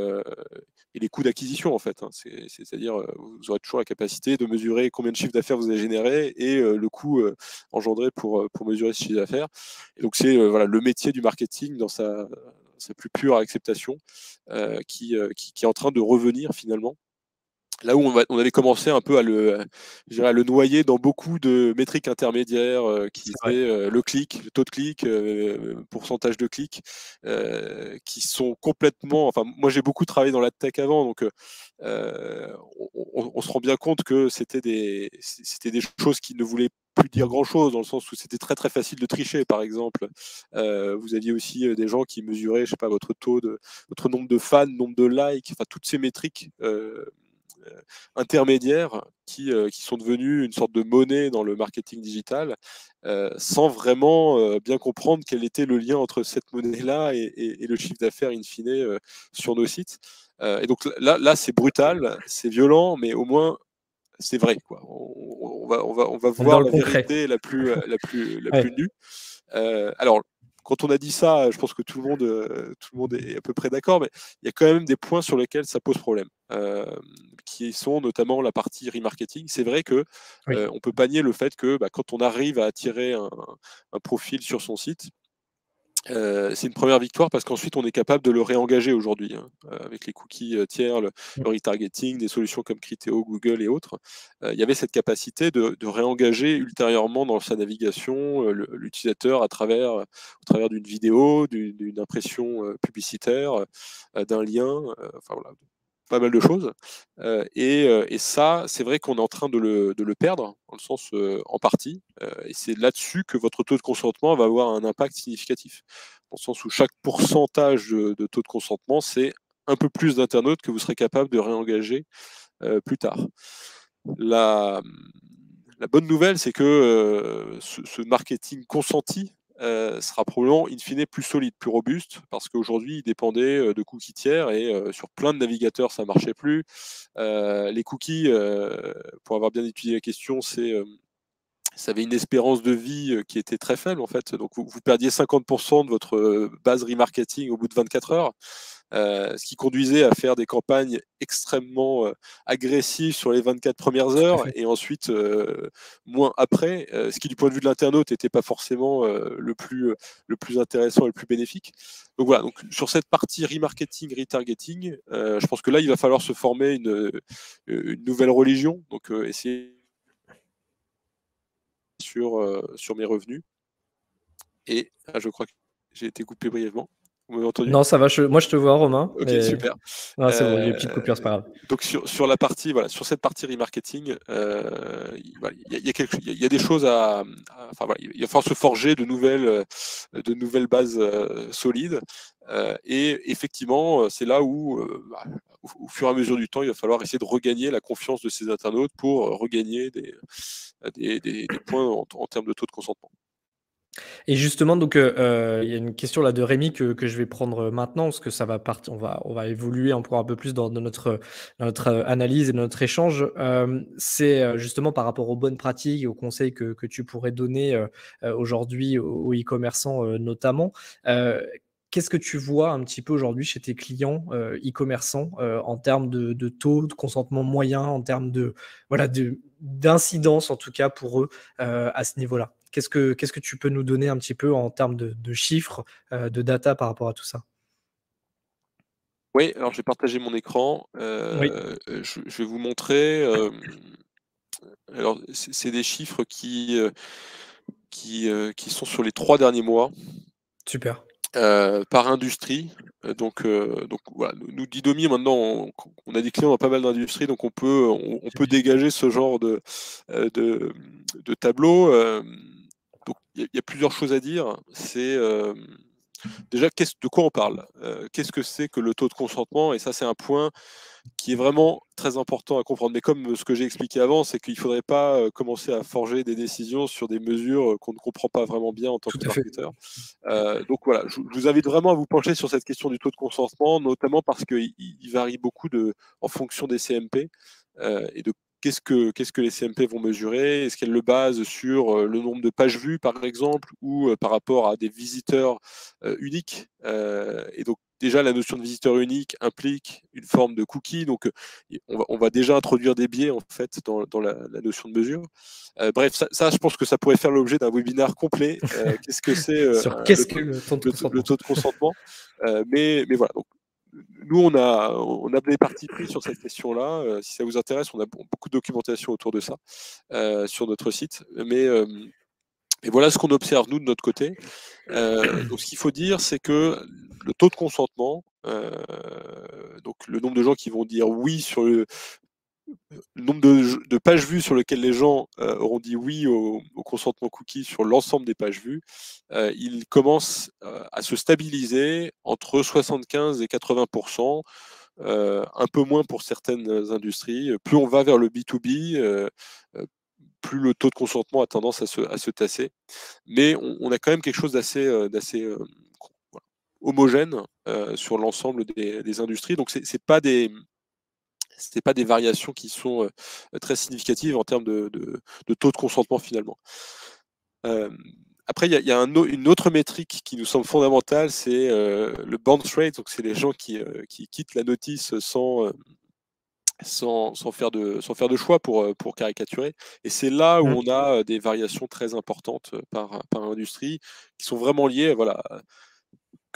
les coûts d'acquisition, en fait. Hein. C'est-à-dire, vous aurez toujours la capacité de mesurer combien de chiffre d'affaires vous avez généré et le coût engendré pour mesurer ce chiffre d'affaires. Et donc, c'est voilà, le métier du marketing dans sa plus pure acceptation qui est en train de revenir finalement. Là où on avait commencé un peu à le noyer dans beaucoup de métriques intermédiaires qui étaient le clic, le taux de clic, pourcentage de clic, qui sont complètement. Enfin, moi j'ai beaucoup travaillé dans la tech avant, donc on se rend bien compte que c'était des choses qui ne voulaient plus dire grand-chose, dans le sens où c'était très très facile de tricher. Par exemple, vous aviez aussi des gens qui mesuraient, je sais pas, votre nombre de fans, nombre de likes, enfin toutes ces métriques intermédiaires qui sont devenus une sorte de monnaie dans le marketing digital, sans vraiment bien comprendre quel était le lien entre cette monnaie-là et le chiffre d'affaires in fine sur nos sites. Et donc là c'est brutal, c'est violent, mais au moins c'est vrai, quoi. On va On est dans voir le la concret. vérité la plus Ouais. nue. Alors, quand on a dit ça, je pense que tout le monde est à peu près d'accord, mais il y a quand même des points sur lesquels ça pose problème, qui sont notamment la partie remarketing. C'est vrai que Oui. on peut pas nier le fait que quand on arrive à attirer un profil sur son site, C'est une première victoire parce qu'ensuite on est capable de le réengager aujourd'hui, hein, avec les cookies tiers, le retargeting, des solutions comme Criteo, Google et autres. Il y avait cette capacité de réengager ultérieurement dans sa navigation l'utilisateur au travers d'une vidéo, d'une impression publicitaire, d'un lien, enfin voilà, pas mal de choses. Et ça, c'est vrai qu'on est en train de le perdre, dans le sens en partie. Et c'est là-dessus que votre taux de consentement va avoir un impact significatif. Dans le sens où chaque pourcentage de taux de consentement, c'est un peu plus d'internautes que vous serez capable de réengager plus tard. La bonne nouvelle, c'est que ce marketing consenti sera probablement in fine plus solide, plus robuste, parce qu'aujourd'hui, il dépendait de cookies tiers et sur plein de navigateurs, ça ne marchait plus. Les cookies, pour avoir bien étudié la question, ça avait une espérance de vie qui était très faible en fait. Donc vous perdiez 50% de votre base remarketing au bout de 24 heures. Ce qui conduisait à faire des campagnes extrêmement agressives sur les 24 premières heures et ensuite moins après, ce qui du point de vue de l'internaute n'était pas forcément le plus intéressant et le plus bénéfique. Donc voilà, donc, sur cette partie remarketing, retargeting, je pense que là, il va falloir se former une nouvelle religion, donc essayer sur mes revenus. Et je crois que j'ai été coupé brièvement. Vous m'avez entendu? Non, ça va, moi je te vois, Romain. Ok, Mais... super. Non, c'est bon, il y a une petite coupure, c'est pas grave. Donc sur la partie, voilà, sur cette partie remarketing, il y a des choses enfin, voilà, il va falloir se forger de nouvelles bases solides. Et effectivement, c'est là où, au fur et à mesure du temps, il va falloir essayer de regagner la confiance de ces internautes pour regagner des points en termes de taux de consentement. Et justement, donc, il y a une question là de Rémi que je vais prendre maintenant, parce que ça va partir, on va évoluer encore un peu plus dans notre analyse et notre échange. C'est justement par rapport aux bonnes pratiques et aux conseils que tu pourrais donner aujourd'hui aux e-commerçants notamment. Qu'est-ce que tu vois un petit peu aujourd'hui chez tes clients e-commerçants en termes de taux de consentement moyen, en termes voilà, d'incidence en tout cas pour eux à ce niveau-là? Qu'est-ce que tu peux nous donner un petit peu en termes de chiffres, de data par rapport à tout ça? Oui, alors j'ai partagé mon écran. Oui, Je vais vous montrer. Alors, c'est des chiffres qui sont sur les 3 derniers mois, super. par industrie. Donc voilà, nous, Didomi, maintenant, on a des clients dans pas mal d'industries, donc on peut dégager ce genre de tableau. Donc il y a plusieurs choses à dire. C'est déjà, de quoi on parle? Qu'est-ce que c'est que le taux de consentement? Et ça, c'est un point qui est vraiment très important à comprendre. Mais comme ce que j'ai expliqué avant, c'est qu'il ne faudrait pas commencer à forger des décisions sur des mesures qu'on ne comprend pas vraiment bien en tant Tout que à fait. marketeur. Donc voilà, je vous invite vraiment à vous pencher sur cette question du taux de consentement, notamment parce qu'il varie beaucoup en fonction des CMP et de qu'est-ce que les CMP vont mesurer. Est-ce qu'elles le basent sur le nombre de pages vues, par exemple, ou par rapport à des visiteurs uniques. Et donc, déjà, la notion de visiteur unique implique une forme de cookie. Donc, on va déjà introduire des biais, en fait, dans la notion de mesure. Bref, ça, je pense que ça pourrait faire l'objet d'un webinaire complet. Qu'est-ce que c'est Sur qu'est-ce que le taux de le consentement? taux de consentement? Mais voilà. Donc, nous, on a des parties pris sur cette question-là. Si ça vous intéresse, on a beaucoup de documentation autour de ça sur notre site. Et voilà ce qu'on observe, nous, de notre côté. Donc, ce qu'il faut dire, c'est que le taux de consentement, donc le nombre de gens qui vont dire oui sur le nombre de pages vues sur lesquelles les gens auront dit oui au consentement cookie sur l'ensemble des pages vues, il commence à se stabiliser entre 75 et 80%, un peu moins pour certaines industries. Plus on va vers le B2B, plus le taux de consentement a tendance à se tasser. Mais on a quand même quelque chose d'assez voilà, homogène sur l'ensemble des industries. Donc, ce n'est pas des variations qui sont très significatives en termes de taux de consentement finalement. Après, il y a une autre métrique qui nous semble fondamentale, c'est le bounce rate. Donc, c'est les gens qui quittent la notice sans faire de choix pour caricaturer. Et c'est là où Mmh. on a des variations très importantes par industrie qui sont vraiment liées voilà,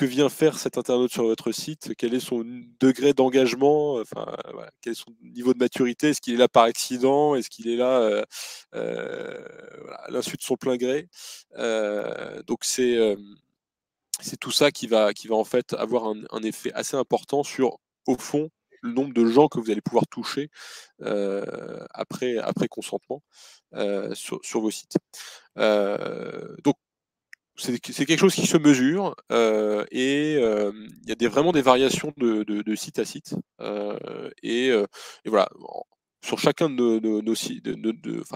que vient faire cet internaute sur votre site, quel est son degré d'engagement, enfin, voilà, quel est son niveau de maturité, est-ce qu'il est là par accident, est-ce qu'il est là voilà, à l'insu de son plein gré. Donc c'est tout ça qui va en fait avoir un effet assez important sur, au fond, le nombre de gens que vous allez pouvoir toucher après consentement sur vos sites. Donc c'est quelque chose qui se mesure et il y a vraiment des variations de site à site. Et voilà, sur chacun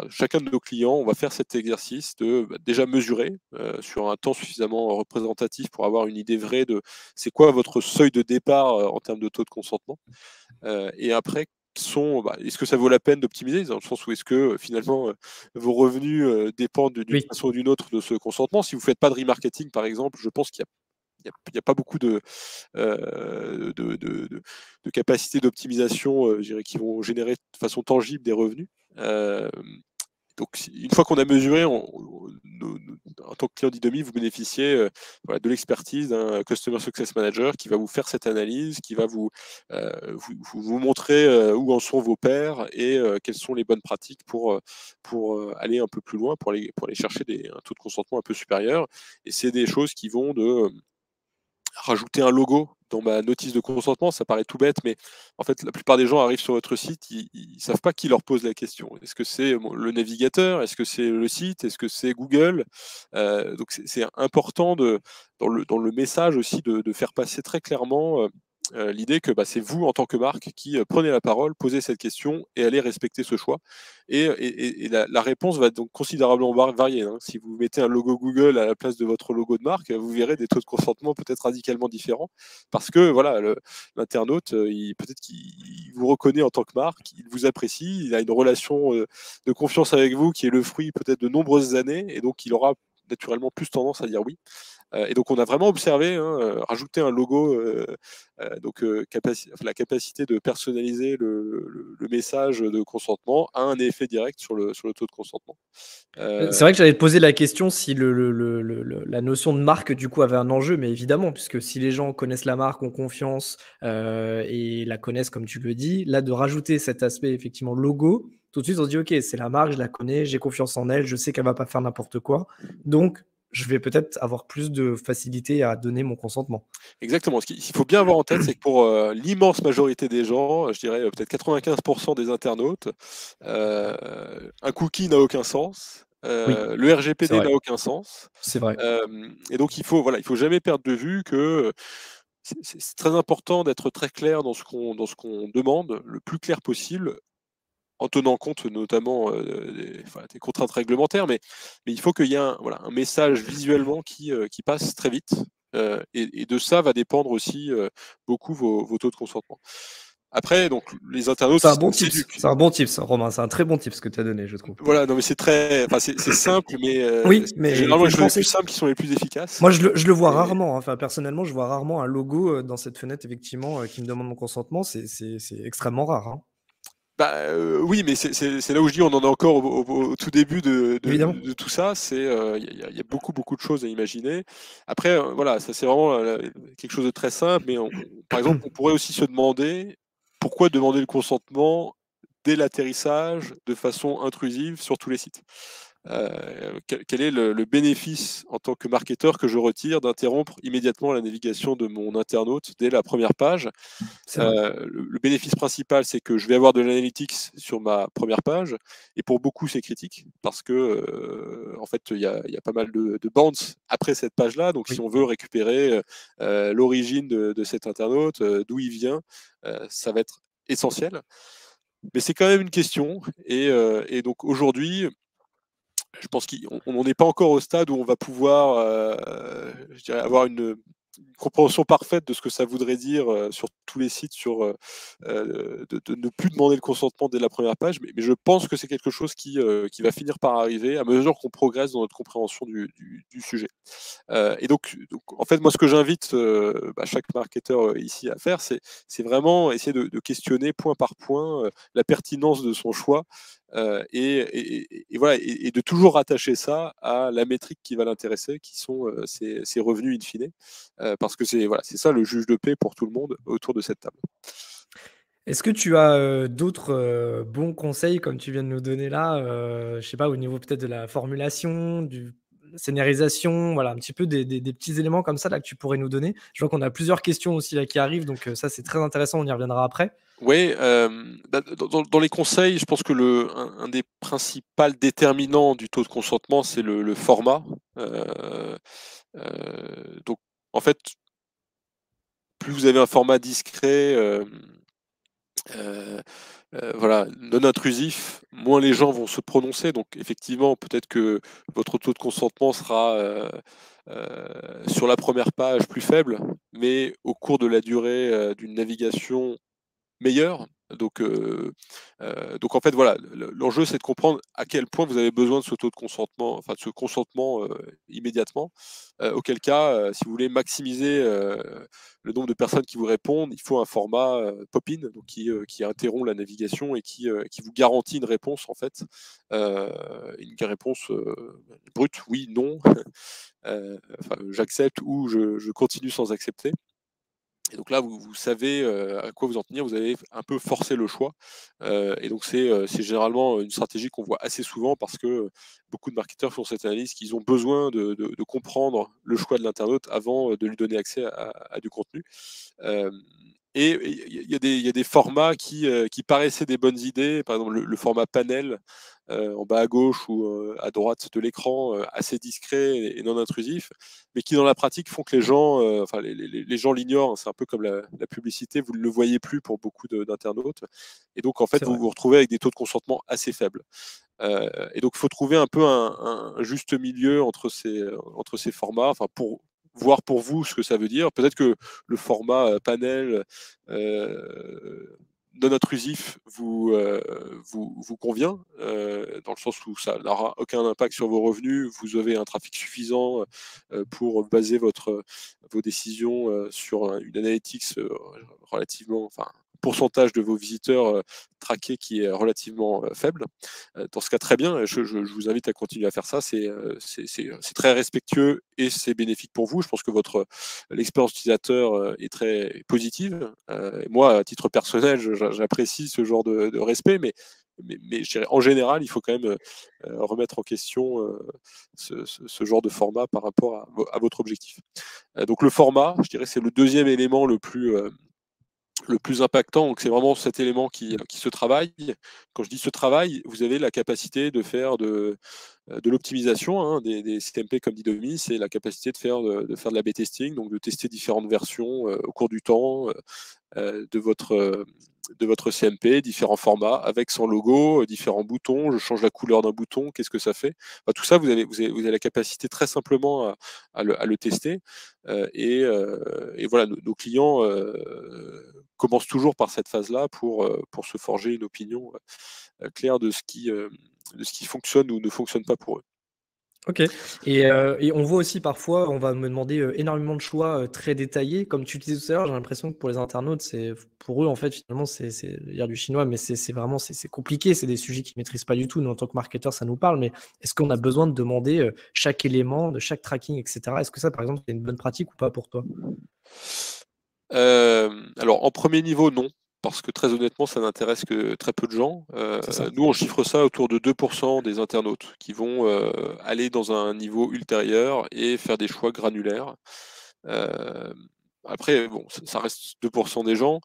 chacun de nos clients, on va faire cet exercice de déjà mesurer sur un temps suffisamment représentatif pour avoir une idée vraie de c'est quoi votre seuil de départ en termes de taux de consentement. Et après, est-ce que ça vaut la peine d'optimiser, dans le sens où est-ce que finalement vos revenus dépendent d'une Oui. façon ou d'une autre de ce consentement. Si vous ne faites pas de remarketing, par exemple, je pense qu'il n'y a pas beaucoup de capacités d'optimisation, je dirais, qui vont générer de façon tangible des revenus. Donc, une fois qu'on a mesuré, en tant que client d'Idomi, vous bénéficiez voilà, de l'expertise d'un Customer Success Manager qui va vous faire cette analyse, qui va vous montrer où en sont vos pairs et quelles sont les bonnes pratiques pour aller un peu plus loin, pour aller chercher un taux de consentement un peu supérieur. Et c'est des choses qui vont de rajouter un logo dans ma notice de consentement, ça paraît tout bête, mais en fait, la plupart des gens arrivent sur votre site, ils ne savent pas qui leur pose la question. Est-ce que c'est le navigateur? Est-ce que c'est le site? Est-ce que c'est Google? Donc, c'est important dans le message aussi de faire passer très clairement l'idée que c'est vous, en tant que marque, qui prenez la parole, posez cette question et allez respecter ce choix. Et la réponse va donc considérablement varier. Hein. Si vous mettez un logo Google à la place de votre logo de marque, vous verrez des taux de consentement peut-être radicalement différents, parce que voilà, l'internaute, peut-être qu'il vous reconnaît en tant que marque, il vous apprécie, il a une relation de confiance avec vous qui est le fruit peut-être de nombreuses années, et donc il aura naturellement plus tendance à dire oui. Et donc on a vraiment observé, rajouter un logo, donc la capacité de personnaliser le message de consentement a un effet direct sur le taux de consentement. C'est vrai que j'allais te poser la question si la notion de marque, du coup, avait un enjeu, mais évidemment, puisque si les gens connaissent la marque, ont confiance, et la connaissent comme tu le dis, là, de rajouter cet aspect effectivement logo, tout de suite on se dit: «OK, c'est la marque, je la connais, j'ai confiance en elle, je sais qu'elle va pas faire n'importe quoi, donc je vais peut-être avoir plus de facilité à donner mon consentement». Exactement. Ce qu'il faut bien avoir en tête, c'est que pour l'immense majorité des gens, je dirais peut-être 95% des internautes, un cookie n'a aucun sens, Oui, le c'est RGPD vrai, n'a aucun sens. c'est vrai. Et donc il faut jamais perdre de vue que c'est très important d'être très clair dans ce qu'on demande, le plus clair possible, en tenant compte notamment des contraintes réglementaires, mais il faut qu'il y ait un message visuellement qui passe très vite, et de ça va dépendre aussi beaucoup vos taux de consentement. Après, donc les internautes, C'est un bon ils tips, s'éduquent. c'est un bon tips, Romain, c'est un très bon tips que tu as donné, je trouve. Voilà, non mais c'est simple, mais Oui, c'est mais il généralement faut les y choses les plus penser. simples qui sont les plus efficaces. Moi, je le vois Et rarement, hein. Enfin, personnellement, je vois rarement un logo, dans cette fenêtre effectivement, qui me demande mon consentement. C'est extrêmement rare, hein. Oui, mais c'est là où je dis on en est encore au tout début Évidemment. de tout ça. Il y a beaucoup, beaucoup de choses à imaginer. Après, voilà, ça c'est vraiment quelque chose de très simple, mais par exemple, on pourrait aussi se demander pourquoi demander le consentement dès l'atterrissage de façon intrusive sur tous les sites. Quel est le bénéfice en tant que marketeur que je retire d'interrompre immédiatement la navigation de mon internaute dès la première page? C'est vrai. Le bénéfice principal, c'est que je vais avoir de l'analytics sur ma première page, et pour beaucoup, c'est critique parce que en fait, il y a pas mal de bounce après cette page-là. Donc, si Oui. on veut récupérer l'origine de cet internaute, d'où il vient, ça va être essentiel. Mais c'est quand même une question, et donc aujourd'hui, je pense qu'on n'en est pas encore au stade où on va pouvoir, je dirais, avoir une compréhension parfaite de ce que ça voudrait dire sur tous les sites, de ne plus demander le consentement dès la première page, mais je pense que c'est quelque chose qui va finir par arriver à mesure qu'on progresse dans notre compréhension du sujet. Et donc, en fait, moi, ce que j'invite chaque marketeur ici à faire, c'est vraiment essayer de questionner point par point la pertinence de son choix, et voilà, et de toujours rattacher ça à la métrique qui va l'intéresser, qui sont ses revenus in fine, parce que c'est voilà, c'est ça le juge de paix pour tout le monde autour de cette table. Est-ce que tu as, d'autres, bons conseils comme tu viens de nous donner là, je sais pas au niveau peut-être de la formulation, du scénarisation, voilà un petit peu des petits éléments comme ça là que tu pourrais nous donner? Je vois qu'on a plusieurs questions aussi là qui arrivent donc ça c'est très intéressant, on y reviendra après. Oui, bah, dans les conseils, je pense que un des principaux déterminants du taux de consentement, c'est le format. Donc en fait, plus vous avez un format discret, voilà, non intrusif, moins les gens vont se prononcer. Donc effectivement, peut-être que votre taux de consentement sera, sur la première page plus faible, mais au cours de la durée, d'une navigation meilleur. Donc en fait, voilà, l'enjeu, c'est de comprendre à quel point vous avez besoin de ce taux de consentement, enfin de ce consentement immédiatement. Auquel cas, si vous voulez maximiser le nombre de personnes qui vous répondent, il faut un format pop-in, donc qui interrompt la navigation et qui vous garantit une réponse en fait, une réponse brute, oui, non, enfin, j'accepte ou je continue sans accepter. Et donc là, vous savez à quoi vous en tenir, vous avez un peu forcé le choix. Et donc c'est généralement une stratégie qu'on voit assez souvent parce que beaucoup de marketeurs font cette analyse qu'ils ont besoin de comprendre le choix de l'internaute avant de lui donner accès à du contenu. Euh, et il y a des formats qui paraissaient des bonnes idées, par exemple le format panel en bas à gauche ou à droite de l'écran, assez discret et non intrusif, mais qui dans la pratique font que les gens, enfin les gens l'ignorent. C'est un peu comme la publicité, vous ne le voyez plus pour beaucoup d'internautes. Et donc en fait, C'est vous vrai. vous retrouvez avec des taux de consentement assez faibles. Et donc il faut trouver un peu un juste milieu entre ces formats, enfin pour voir pour vous ce que ça veut dire. Peut-être que le format panel non intrusif vous convient, dans le sens où ça n'aura aucun impact sur vos revenus, vous avez un trafic suffisant pour baser vos décisions sur une analytics relativement, enfin, pourcentage de vos visiteurs traqués qui est relativement faible. Dans ce cas, très bien, je vous invite à continuer à faire ça. C'est très respectueux et c'est bénéfique pour vous. Je pense que l'expérience utilisateur est très positive. Moi, à titre personnel, j'apprécie ce genre de respect, mais je dirais, en général, il faut quand même remettre en question ce genre de format par rapport à votre objectif. Donc le format, je dirais, c'est le deuxième élément le plus impactant. Donc c'est vraiment cet élément qui se travaille. Quand je dis se travaille, vous avez la capacité de faire de l'optimisation, hein, des CMP comme dit Domi, c'est la capacité de faire de l'A/B testing, donc de tester différentes versions au cours du temps de votre CMP, différents formats, avec son logo, différents boutons, je change la couleur d'un bouton, qu'est-ce que ça fait? Enfin, tout ça, vous avez la capacité très simplement à le tester. Et voilà, nos clients commencent toujours par cette phase-là pour se forger une opinion claire de ce qui fonctionne ou ne fonctionne pas pour eux. OK et on voit aussi parfois, on va me demander, énormément de choix, très détaillés. Comme tu le disais tout à l'heure, j'ai l'impression que pour les internautes, pour eux, en fait, finalement, c'est dire du chinois, mais c'est vraiment c'est compliqué. C'est des sujets qu'ils maîtrisent pas du tout. Nous, en tant que marketeurs, ça nous parle, mais est-ce qu'on a besoin de demander, chaque élément de chaque tracking et cetera? Est-ce que ça, par exemple, c'est une bonne pratique ou pas pour toi? Alors en premier niveau, non, parce que très honnêtement, ça n'intéresse que très peu de gens. C'est ça. Nous, on chiffre ça autour de 2 des internautes qui vont aller dans un niveau ultérieur et faire des choix granulaires. Heu, Après, bon, ça reste 2 des gens,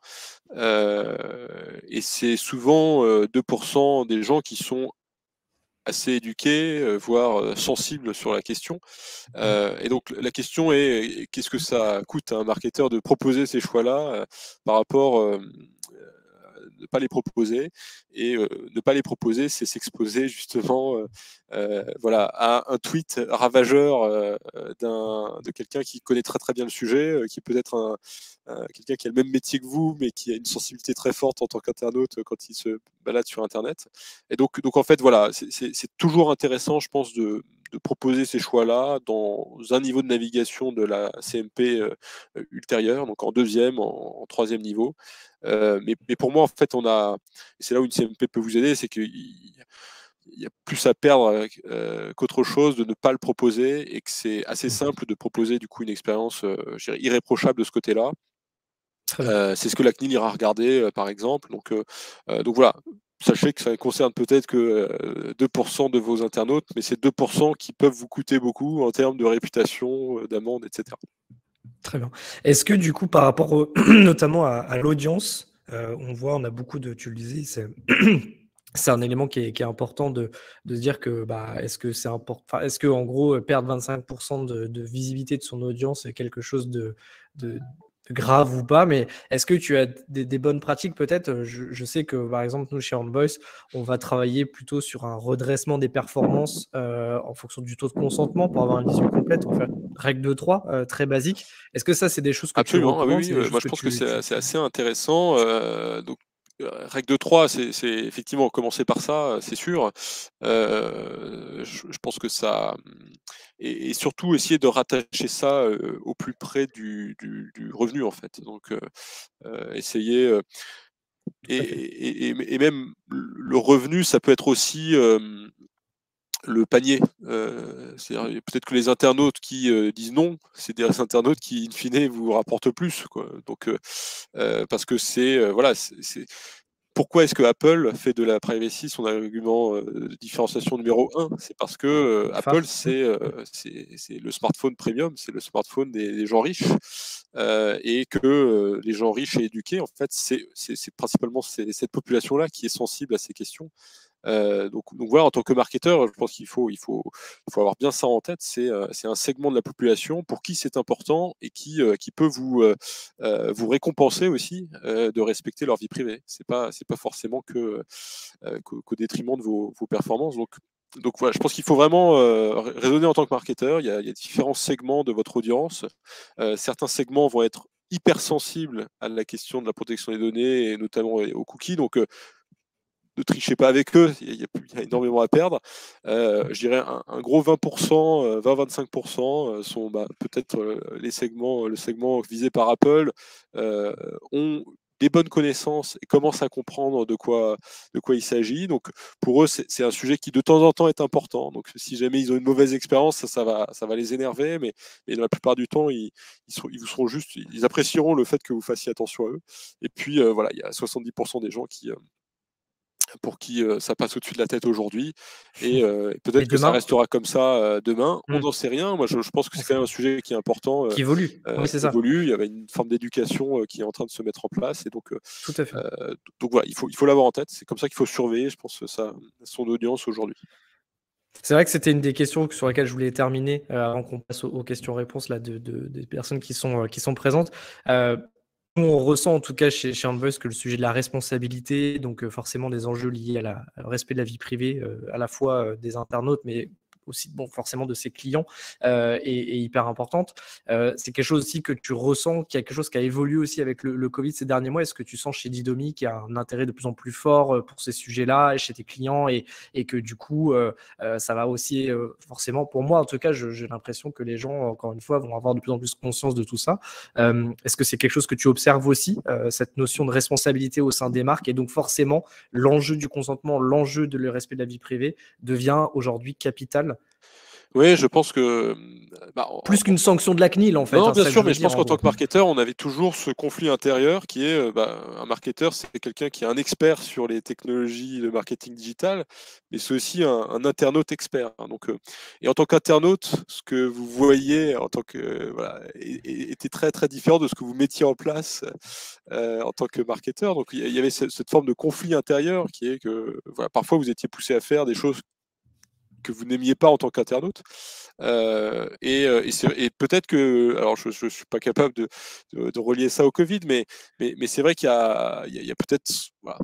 et c'est souvent 2 des gens qui sont assez éduqués, voire sensibles sur la question. Mmh. Et donc la question est, qu'est-ce que ça coûte à un marketeur de proposer ces choix-là par rapport ne pas les proposer et ne pas les proposer, c'est s'exposer justement voilà, à un tweet ravageur de quelqu'un qui connaît très très bien le sujet, qui peut être quelqu'un qui a le même métier que vous, mais qui a une sensibilité très forte en tant qu'internaute quand il se balade sur Internet. Et donc en fait, voilà, c'est toujours intéressant, je pense, proposer ces choix-là dans un niveau de navigation de la CMP ultérieure, donc en deuxième, en troisième niveau. Mais pour moi, en fait, c'est là où une CMP peut vous aider, c'est qu'il y a plus à perdre qu'autre chose de ne pas le proposer, et que c'est assez simple de proposer du coup une expérience irréprochable de ce côté-là. C'est ce que la CNIL ira regarder, par exemple. Donc voilà, sachez que ça ne concerne peut-être que 2% de vos internautes, mais c'est 2% qui peuvent vous coûter beaucoup en termes de réputation, d'amende, etc. Très bien. Est-ce que du coup, par rapport notamment à l'audience, on a beaucoup tu le disais, c'est un élément qui est important de se dire que est-ce que c'est important, enfin, est-ce que en gros perdre 25% de visibilité de son audience est quelque chose de grave ou pas, mais est-ce que tu as des bonnes pratiques peut-être? Je sais que par exemple nous chez Handvoice, on va travailler plutôt sur un redressement des performances en fonction du taux de consentement pour avoir une vision complète. On fait règle de 3 très basique. Est-ce que ça c'est des choses que tu Absolument, ah oui, recommandes? C'est des oui, moi choses je que pense que c'est tu... assez intéressant. Donc, règle de 3, c'est effectivement commencer par ça, c'est sûr. Je pense que ça. Et surtout essayer de rattacher ça au plus près du revenu, en fait. Donc, essayer. Et même le revenu, ça peut être aussi le panier. C'est-à-dire, peut-être que les internautes qui disent non, c'est des internautes qui, in fine, vous rapportent plus, quoi. Donc, parce que voilà, pourquoi est-ce que Apple fait de la privacy son argument de différenciation numéro 1? C'est parce que Apple, phare. c'est le smartphone premium, c'est le smartphone des gens riches, et que les gens riches et éduqués, en fait, c'est principalement cette population-là qui est sensible à ces questions. Donc voilà, en tant que marketeur, je pense qu'il faut avoir bien ça en tête. C'est un segment de la population pour qui c'est important et qui peut vous récompenser aussi de respecter leur vie privée. C'est pas forcément qu'au détriment de vos performances. Donc voilà, je pense qu'il faut vraiment raisonner en tant que marketeur. Il y a différents segments de votre audience. Certains segments vont être hypersensibles à la question de la protection des données et notamment aux cookies. Donc ne trichez pas avec eux, il y a énormément à perdre. Je dirais un gros 20%, 20-25% sont peut-être le segment visé par Apple, ont des bonnes connaissances et commencent à comprendre de quoi il s'agit. Donc pour eux, c'est un sujet qui de temps en temps est important. Donc si jamais ils ont une mauvaise expérience, ça va les énerver, mais dans la plupart du temps, ils vous seront juste, ils apprécieront le fait que vous fassiez attention à eux. Et puis voilà, il y a 70% des gens pour qui ça passe au-dessus de la tête aujourd'hui. Et Et peut-être que ça demain, restera comme ça demain. On n'en sait rien. Moi, je pense que c'est quand même un sujet qui est important, qui évolue. Oui, c'est qui ça. évolue. Il y avait une forme d'éducation qui est en train de se mettre en place. Et Tout à fait. voilà, il faut l'avoir en tête. C'est comme ça qu'il faut surveiller, je pense, son audience aujourd'hui. C'est vrai que c'était une des questions sur lesquelles je voulais terminer avant qu'on passe aux questions-réponses là, des personnes qui sont présentes. Nous, on ressent en tout cas chez Handvoice que le sujet de la responsabilité, donc forcément des enjeux liés au respect de la vie privée, à la fois des internautes, mais aussi forcément de ses clients, est hyper importante. C'est quelque chose aussi que tu ressens, quelque chose qui a évolué aussi avec le Covid ces derniers mois. Est-ce que tu sens chez Didomi qu'il y a un intérêt de plus en plus fort pour ces sujets-là et chez tes clients et que du coup, ça va aussi forcément, pour moi en tout cas, j'ai l'impression que les gens, encore une fois, vont avoir de plus en plus conscience de tout ça. Est-ce que c'est quelque chose que tu observes aussi, cette notion de responsabilité au sein des marques et donc forcément l'enjeu du consentement, l'enjeu de le respect de la vie privée devient aujourd'hui capital? Oui, je pense que Plus qu'une sanction de la CNIL en fait, non, hein, bien c'est ça que sûr, je mais veux je dire pense en qu'en tant gros. que marketeur, on avait toujours ce conflit intérieur qui est un marketeur, c'est quelqu'un qui est un expert sur les technologies de marketing digital, mais c'est aussi un internaute expert, hein. Donc, et en tant qu'internaute, ce que vous voyez en tant que voilà, était très très différent de ce que vous mettiez en place en tant que marketeur. Donc il y avait cette forme de conflit intérieur qui est que voilà, parfois vous étiez poussé à faire des choses que vous n'aimiez pas en tant qu'internaute. Et peut-être que, alors je ne suis pas capable de relier ça au Covid, mais c'est vrai qu'il y a peut-être voilà,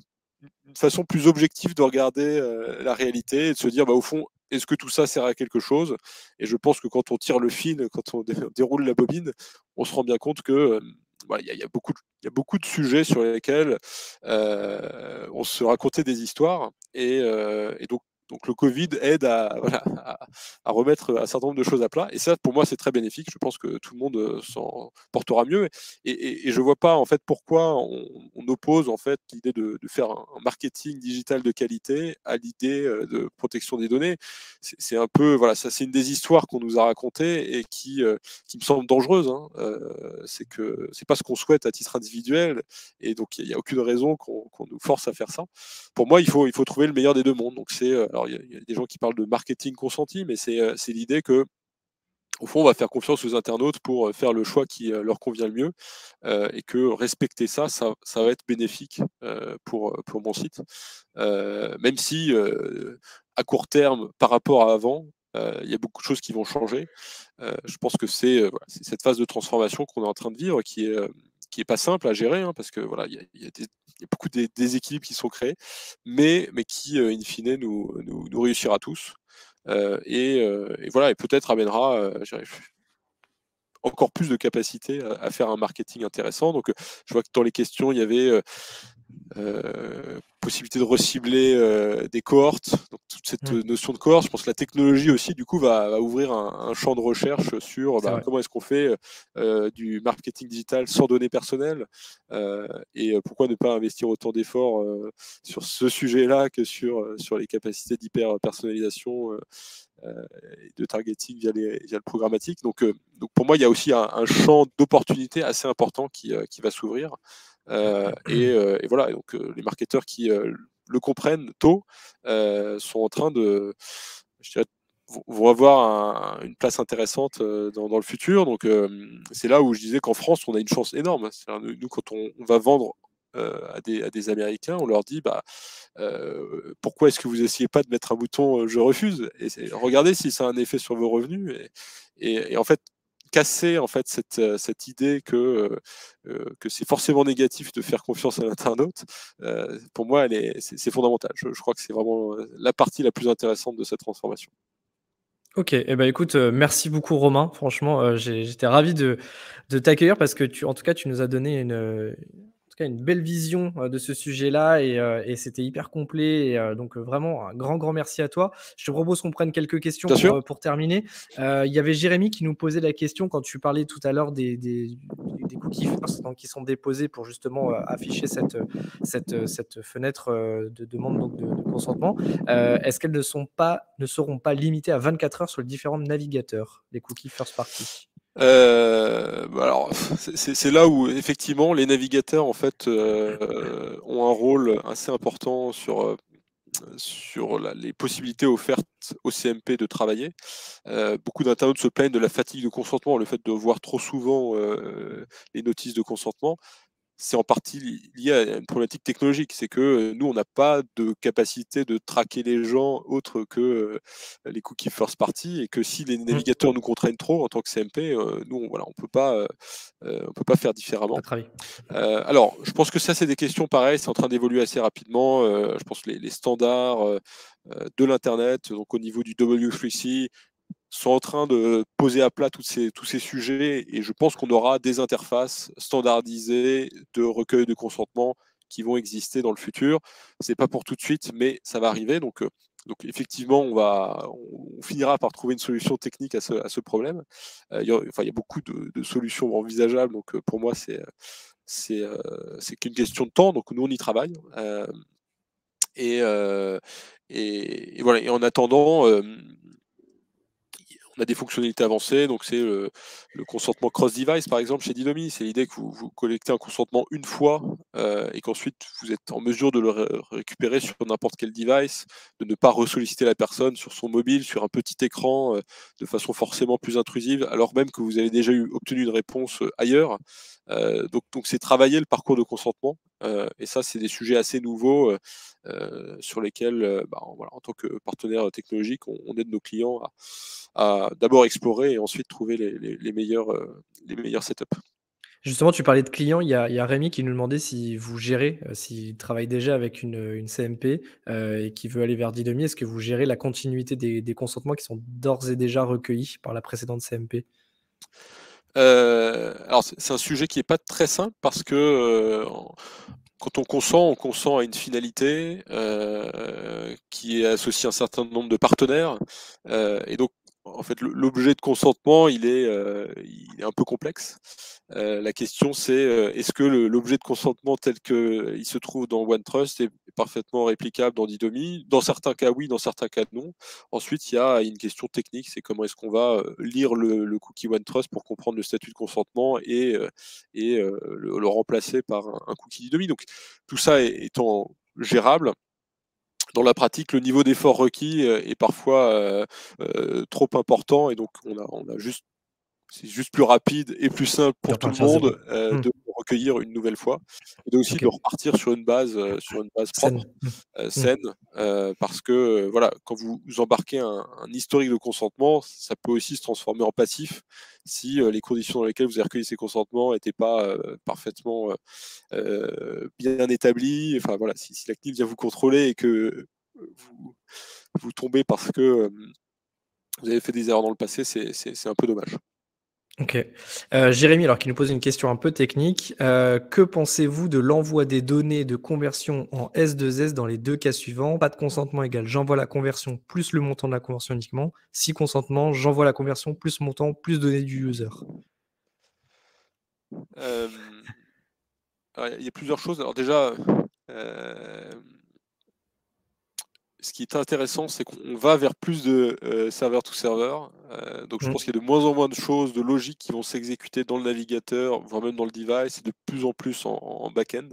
une façon plus objective de regarder la réalité et de se dire, au fond, est-ce que tout ça sert à quelque chose? Et je pense que quand on tire le fil, quand on déroule la bobine, on se rend bien compte que voilà, il y a beaucoup de sujets sur lesquels on se racontait des histoires. Et donc, Donc le Covid aide voilà, à remettre un certain nombre de choses à plat. Et ça, pour moi, c'est très bénéfique. Je pense que tout le monde s'en portera mieux. Et je ne vois pas en fait pourquoi on oppose en fait l'idée de faire un marketing digital de qualité à l'idée de protection des données. C'est un peu, voilà, ça c'est une des histoires qu'on nous a racontées et qui me semble dangereuse. Hein. C'est que c'est pas ce qu'on souhaite à titre individuel. Et donc, il n'y a aucune raison qu'on nous force à faire ça. Pour moi, il faut trouver le meilleur des deux mondes. Donc, alors, il y a des gens qui parlent de marketing consenti, mais c'est l'idée que, au fond, on va faire confiance aux internautes pour faire le choix qui leur convient le mieux et que respecter ça va être bénéfique pour mon site. Même si, à court terme, par rapport à avant, il y a beaucoup de choses qui vont changer. Je pense que c'est cette phase de transformation qu'on est en train de vivre qui est pas simple à gérer, hein, parce que voilà, il y a beaucoup de déséquilibres qui sont créés, mais qui, in fine, nous réussira tous. Et voilà, et peut-être amènera encore plus de capacité à faire un marketing intéressant. Donc, je vois que dans les questions, il y avait possibilité de recibler des cohortes, donc toute cette notion de cohorte. Je pense que la technologie aussi, du coup, va ouvrir un champ de recherche sur comment est-ce qu'on fait du marketing digital sans données personnelles et pourquoi ne pas investir autant d'efforts sur ce sujet-là que sur les capacités d'hyper-personnalisation et de targeting via le programmatique. Donc pour moi, il y a aussi un champ d'opportunités assez important qui va s'ouvrir. Et voilà, donc les marketeurs qui le comprennent tôt sont en train de, je dirais, vont avoir une place intéressante dans le futur. Donc c'est là où je disais qu'en France, on a une chance énorme. Nous, quand on va vendre à des Américains, on leur dit pourquoi est-ce que vous essayez pas de mettre un bouton je refuse, et regardez si ça a un effet sur vos revenus. Et en fait, casser en fait cette idée que c'est forcément négatif de faire confiance à l'internaute, pour moi, c'est fondamental. Je crois que c'est vraiment la partie la plus intéressante de cette transformation. OK, et ben écoute, merci beaucoup Romain. Franchement, j'étais ravi de t'accueillir parce que en tout cas, tu nous as donné en tout cas une belle vision, de ce sujet-là et c'était hyper complet et donc vraiment un grand, grand merci à toi. Je te propose qu'on prenne quelques questions Bien sûr. pour terminer. Il y avait Jérémy qui nous posait la question quand tu parlais tout à l'heure des cookies first, donc qui sont déposés pour justement, afficher cette fenêtre, de demande donc de consentement. Est-ce qu'elles ne seront pas limitées à 24 heures sur les différents navigateurs, les cookies first party? Alors, c'est là où effectivement les navigateurs en fait ont un rôle assez important sur les possibilités offertes au CMP de travailler. Beaucoup d'internautes se plaignent de la fatigue de consentement, le fait de voir trop souvent les notices de consentement. C'est en partie lié à une problématique technologique. C'est que nous, on n'a pas de capacité de traquer les gens autres que les cookies first party, et que si les navigateurs nous contraignent trop en tant que CMP, nous, on peut pas faire différemment. Alors, je pense que ça, c'est des questions pareilles, c'est en train d'évoluer assez rapidement. Je pense que les standards de l'Internet, donc au niveau du W3C, sont en train de poser à plat tous ces sujets, et je pense qu'on aura des interfaces standardisées de recueil de consentement qui vont exister dans le futur. C'est pas pour tout de suite, mais ça va arriver. Donc effectivement, on finira par trouver une solution technique à ce problème. Il y a beaucoup de solutions envisageables. Donc pour moi, c'est qu'une question de temps. Donc nous, on y travaille. Et voilà. Et en attendant, on a des fonctionnalités avancées, donc c'est le consentement cross-device, par exemple, chez Dinomy. C'est l'idée que vous collectez un consentement une fois et qu'ensuite vous êtes en mesure de le récupérer sur n'importe quel device, de ne pas ressolliciter la personne sur son mobile, sur un petit écran, de façon forcément plus intrusive, alors même que vous avez déjà obtenu une réponse ailleurs. Donc c'est travailler le parcours de consentement, et ça, c'est des sujets assez nouveaux sur lesquels, voilà, en tant que partenaire technologique, on aide nos clients à d'abord explorer et ensuite trouver les meilleurs setups. Justement, tu parlais de clients, il y a Rémi qui nous demandait si vous gérez, s'il travaille déjà avec une CMP, et qui veut aller vers Didomi. Est-ce que vous gérez la continuité des consentements qui sont d'ores et déjà recueillis par la précédente CMP? Alors c'est un sujet qui est pas très simple parce que, Quand on consent à une finalité qui est associée à un certain nombre de partenaires. Et donc, en fait, l'objet de consentement, il est un peu complexe. La question, c'est est-ce que l'objet de consentement tel qu'il se trouve dans OneTrust est parfaitement réplicable dans Didomi? Dans certains cas, oui, dans certains cas, non. Ensuite, il y a une question technique, c'est comment est-ce qu'on va lire le cookie OneTrust pour comprendre le statut de consentement et le remplacer par un cookie Didomi. Donc, tout ça étant gérable, dans la pratique, le niveau d'effort requis est parfois trop important, et donc on a juste c'est juste plus rapide et plus simple De pour tout le repartir à 0. monde de recueillir une nouvelle fois, et aussi de OK. repartir sur une base propre, Saine. Mmh. saine, parce que voilà, quand vous embarquez un historique de consentement, ça peut aussi se transformer en passif si les conditions dans lesquelles vous avez recueilli ces consentements n'étaient pas parfaitement bien établies. Enfin voilà, si la CNIL vient vous contrôler et que vous tombez parce que vous avez fait des erreurs dans le passé, c'est un peu dommage. OK. Jérémy, alors qui nous pose une question un peu technique. Que pensez-vous de l'envoi des données de conversion en S2S dans les 2 cas suivants? Pas de consentement égale j'envoie la conversion plus le montant de la conversion uniquement. Si consentement, j'envoie la conversion plus montant plus données du user. Hem, alors il y a plusieurs choses. Alors déjà, hem, ce qui est intéressant, c'est qu'on va vers plus de serveur to serveur. Donc je Mmh. pense qu'il y a de moins en moins de choses, de logique qui vont s'exécuter dans le navigateur, voire même dans le device, et de plus en plus en back-end.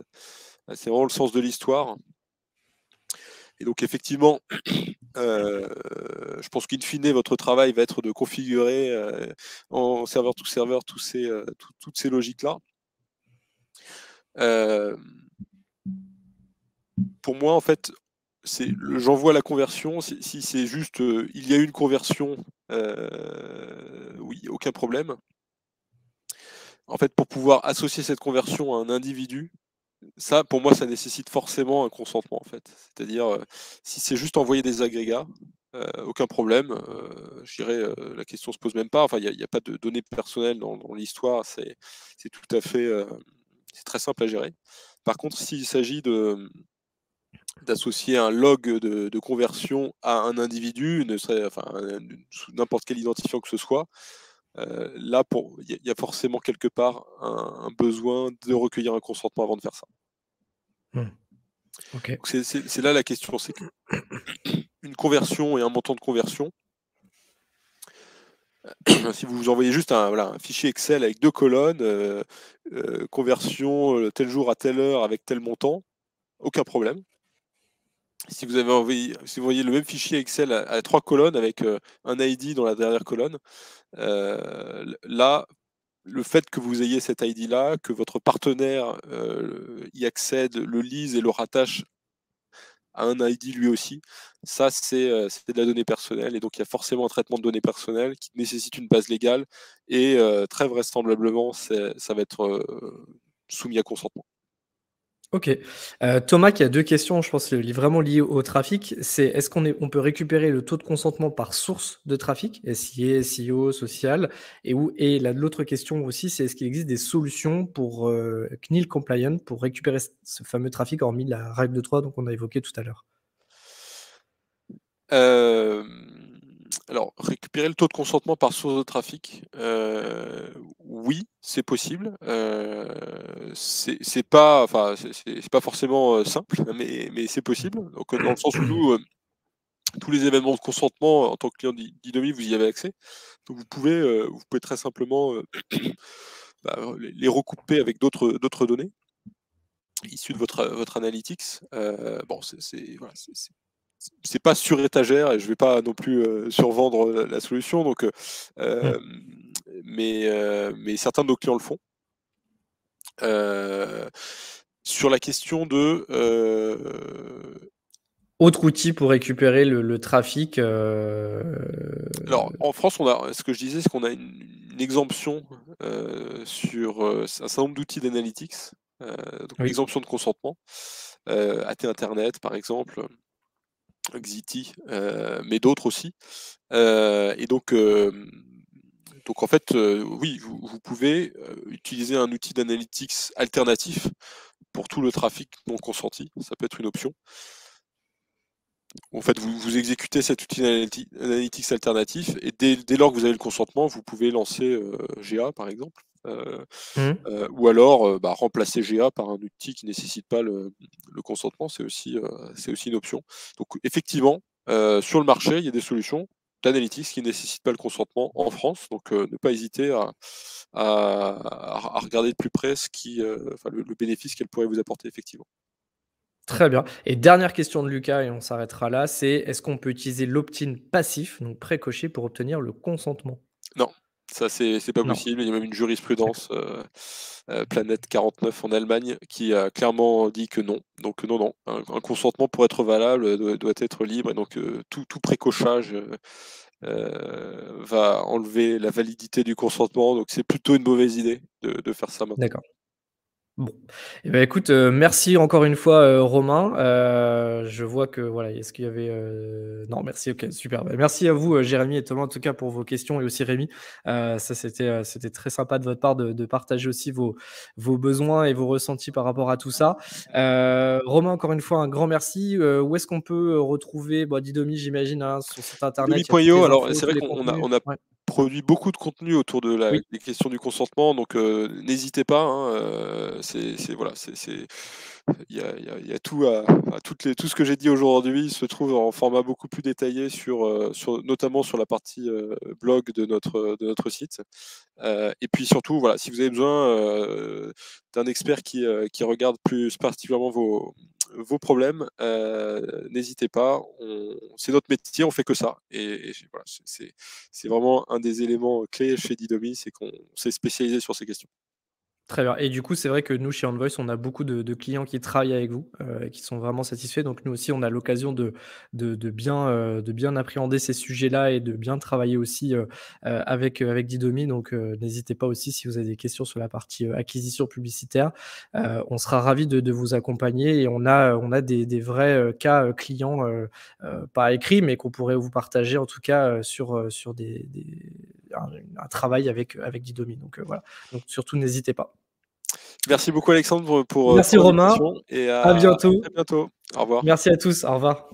C'est vraiment le sens de l'histoire. Et donc effectivement, je pense qu'in fine, votre travail va être de configurer en serveur to serveur toutes ces logiques-là. Pour moi, en fait, j'envoie la conversion. Si c'est juste il y a une conversion, oui, aucun problème. En fait, pour pouvoir associer cette conversion à un individu, ça, pour moi, ça nécessite forcément un consentement, en fait. C'est-à-dire, si c'est juste envoyer des agrégats, aucun problème. Je dirais, la question se pose même pas. Enfin, il y a pas de données personnelles dans l'histoire. C'est tout à fait, c'est très simple à gérer. Par contre, s'il s'agit d'associer un log de conversion à un individu, enfin, sous n'importe quel identifiant que ce soit, là, il y a forcément quelque part un besoin de recueillir un consentement avant de faire ça. Mmh. OK. C'est là la question, c'est qu'une conversion et un montant de conversion, si vous envoyez juste un fichier Excel avec 2 colonnes, conversion tel jour à telle heure avec tel montant, aucun problème. Si vous envoyez le même fichier Excel à 3 colonnes avec un ID dans la dernière colonne, là, le fait que vous ayez cet ID-là, que votre partenaire y accède, le lise et le rattache à un ID lui aussi, ça c'est de la donnée personnelle, et donc il y a forcément un traitement de données personnelles qui nécessite une base légale, et très vraisemblablement ça va être soumis à consentement. OK. Thomas qui a 2 questions, je pense, vraiment liées au trafic. C'est est-ce on peut récupérer le taux de consentement par source de trafic, SIA, SEO, social? Et l'autre question aussi, c'est est-ce qu'il existe des solutions pour, CNIL compliant pour récupérer ce fameux trafic, hormis la règle de 3 donc on a évoqué tout à l'heure? Alors, récupérer le taux de consentement par source de trafic, oui, c'est possible. C'est pas, enfin, c'est pas forcément simple, mais c'est possible. Donc, dans le sens où nous, tous les événements de consentement en tant que client d'Idomi, vous y avez accès. Donc, vous pouvez très simplement bah, les recouper avec d'autres données issues de votre analytics. Bon, voilà, c'est pas sur étagère, et je vais pas non plus survendre la solution. Donc, Mmh. mais certains de nos clients le font. Sur la question de Autre outil pour récupérer le trafic, alors en France, ce que je disais, c'est qu'on a une exemption sur un certain nombre d'outils d'analytics, donc oui. exemption de consentement, AT Internet par exemple, Xiti, mais d'autres aussi. Et donc en fait, oui, vous pouvez utiliser un outil d'analytics alternatif pour tout le trafic non consenti. Ça peut être une option. En fait, vous exécutez cet outil analytics alternatif et dès lors que vous avez le consentement, vous pouvez lancer GA par exemple, ou alors remplacer GA par un outil qui ne nécessite pas le consentement, c'est aussi une option. Donc effectivement, sur le marché, il y a des solutions d'analytics qui ne nécessitent pas le consentement en France, donc ne pas hésiter à regarder de plus près le bénéfice qu'elle pourrait vous apporter effectivement. Très bien. Et dernière question de Lucas et on s'arrêtera là, c'est est-ce qu'on peut utiliser l'opt-in passif, donc précoché, pour obtenir le consentement? Non, ça c'est pas Non. possible. Il y a même une D'accord. jurisprudence, Planète 49 en Allemagne qui a clairement dit que non. Donc non, non, un consentement pour être valable, doit être libre et donc tout précochage, va enlever la validité du consentement, donc c'est plutôt une mauvaise idée de faire ça maintenant. D'accord. Bon, et bah, écoute, merci encore une fois, Romain. Je vois que voilà, est-ce qu'il y avait, non merci, OK, super. Bah, merci à vous, Jérémy et Thomas en tout cas pour vos questions et aussi Rémi. Ça c'était très sympa de votre part de partager aussi vos besoins et vos ressentis par rapport à tout ça. Romain, encore une fois, un grand merci. Où est-ce qu'on peut, retrouver, bah, Didomi j'imagine, hein, son site internet, il y a toutes Didomi.io, les alors infos, c'est tous vrai les qu'on a contenus? Ouais. produit beaucoup de contenu autour de Oui. des questions du consentement, donc n'hésitez pas, hein, voilà, il y a tout tout ce que j'ai dit aujourd'hui se trouve en format beaucoup plus détaillé notamment sur la partie blog de notre site. Et puis surtout, voilà, si vous avez besoin d'un expert qui regarde plus particulièrement vos problèmes, n'hésitez pas. C'est notre métier, on fait que ça. Et voilà, c'est vraiment un des éléments clés chez Didomi, c'est qu'on s'est spécialisé sur ces questions. Très bien et du coup, c'est vrai que nous, chez Envoice, on a beaucoup de clients qui travaillent avec vous, et qui sont vraiment satisfaits. Donc nous aussi, on a l'occasion de bien appréhender ces sujets-là et de bien travailler aussi, avec Didomi. Donc n'hésitez pas aussi si vous avez des questions sur la partie, acquisition publicitaire. On sera ravis de vous accompagner et on a des vrais, cas, clients, pas écrits, mais qu'on pourrait vous partager en tout cas, sur un travail avec Didomi. Donc voilà, donc surtout n'hésitez pas. Merci beaucoup Alexandre pour Merci Romain, l'invitation et à à bientôt. très bientôt. Au revoir. Merci à tous, au revoir.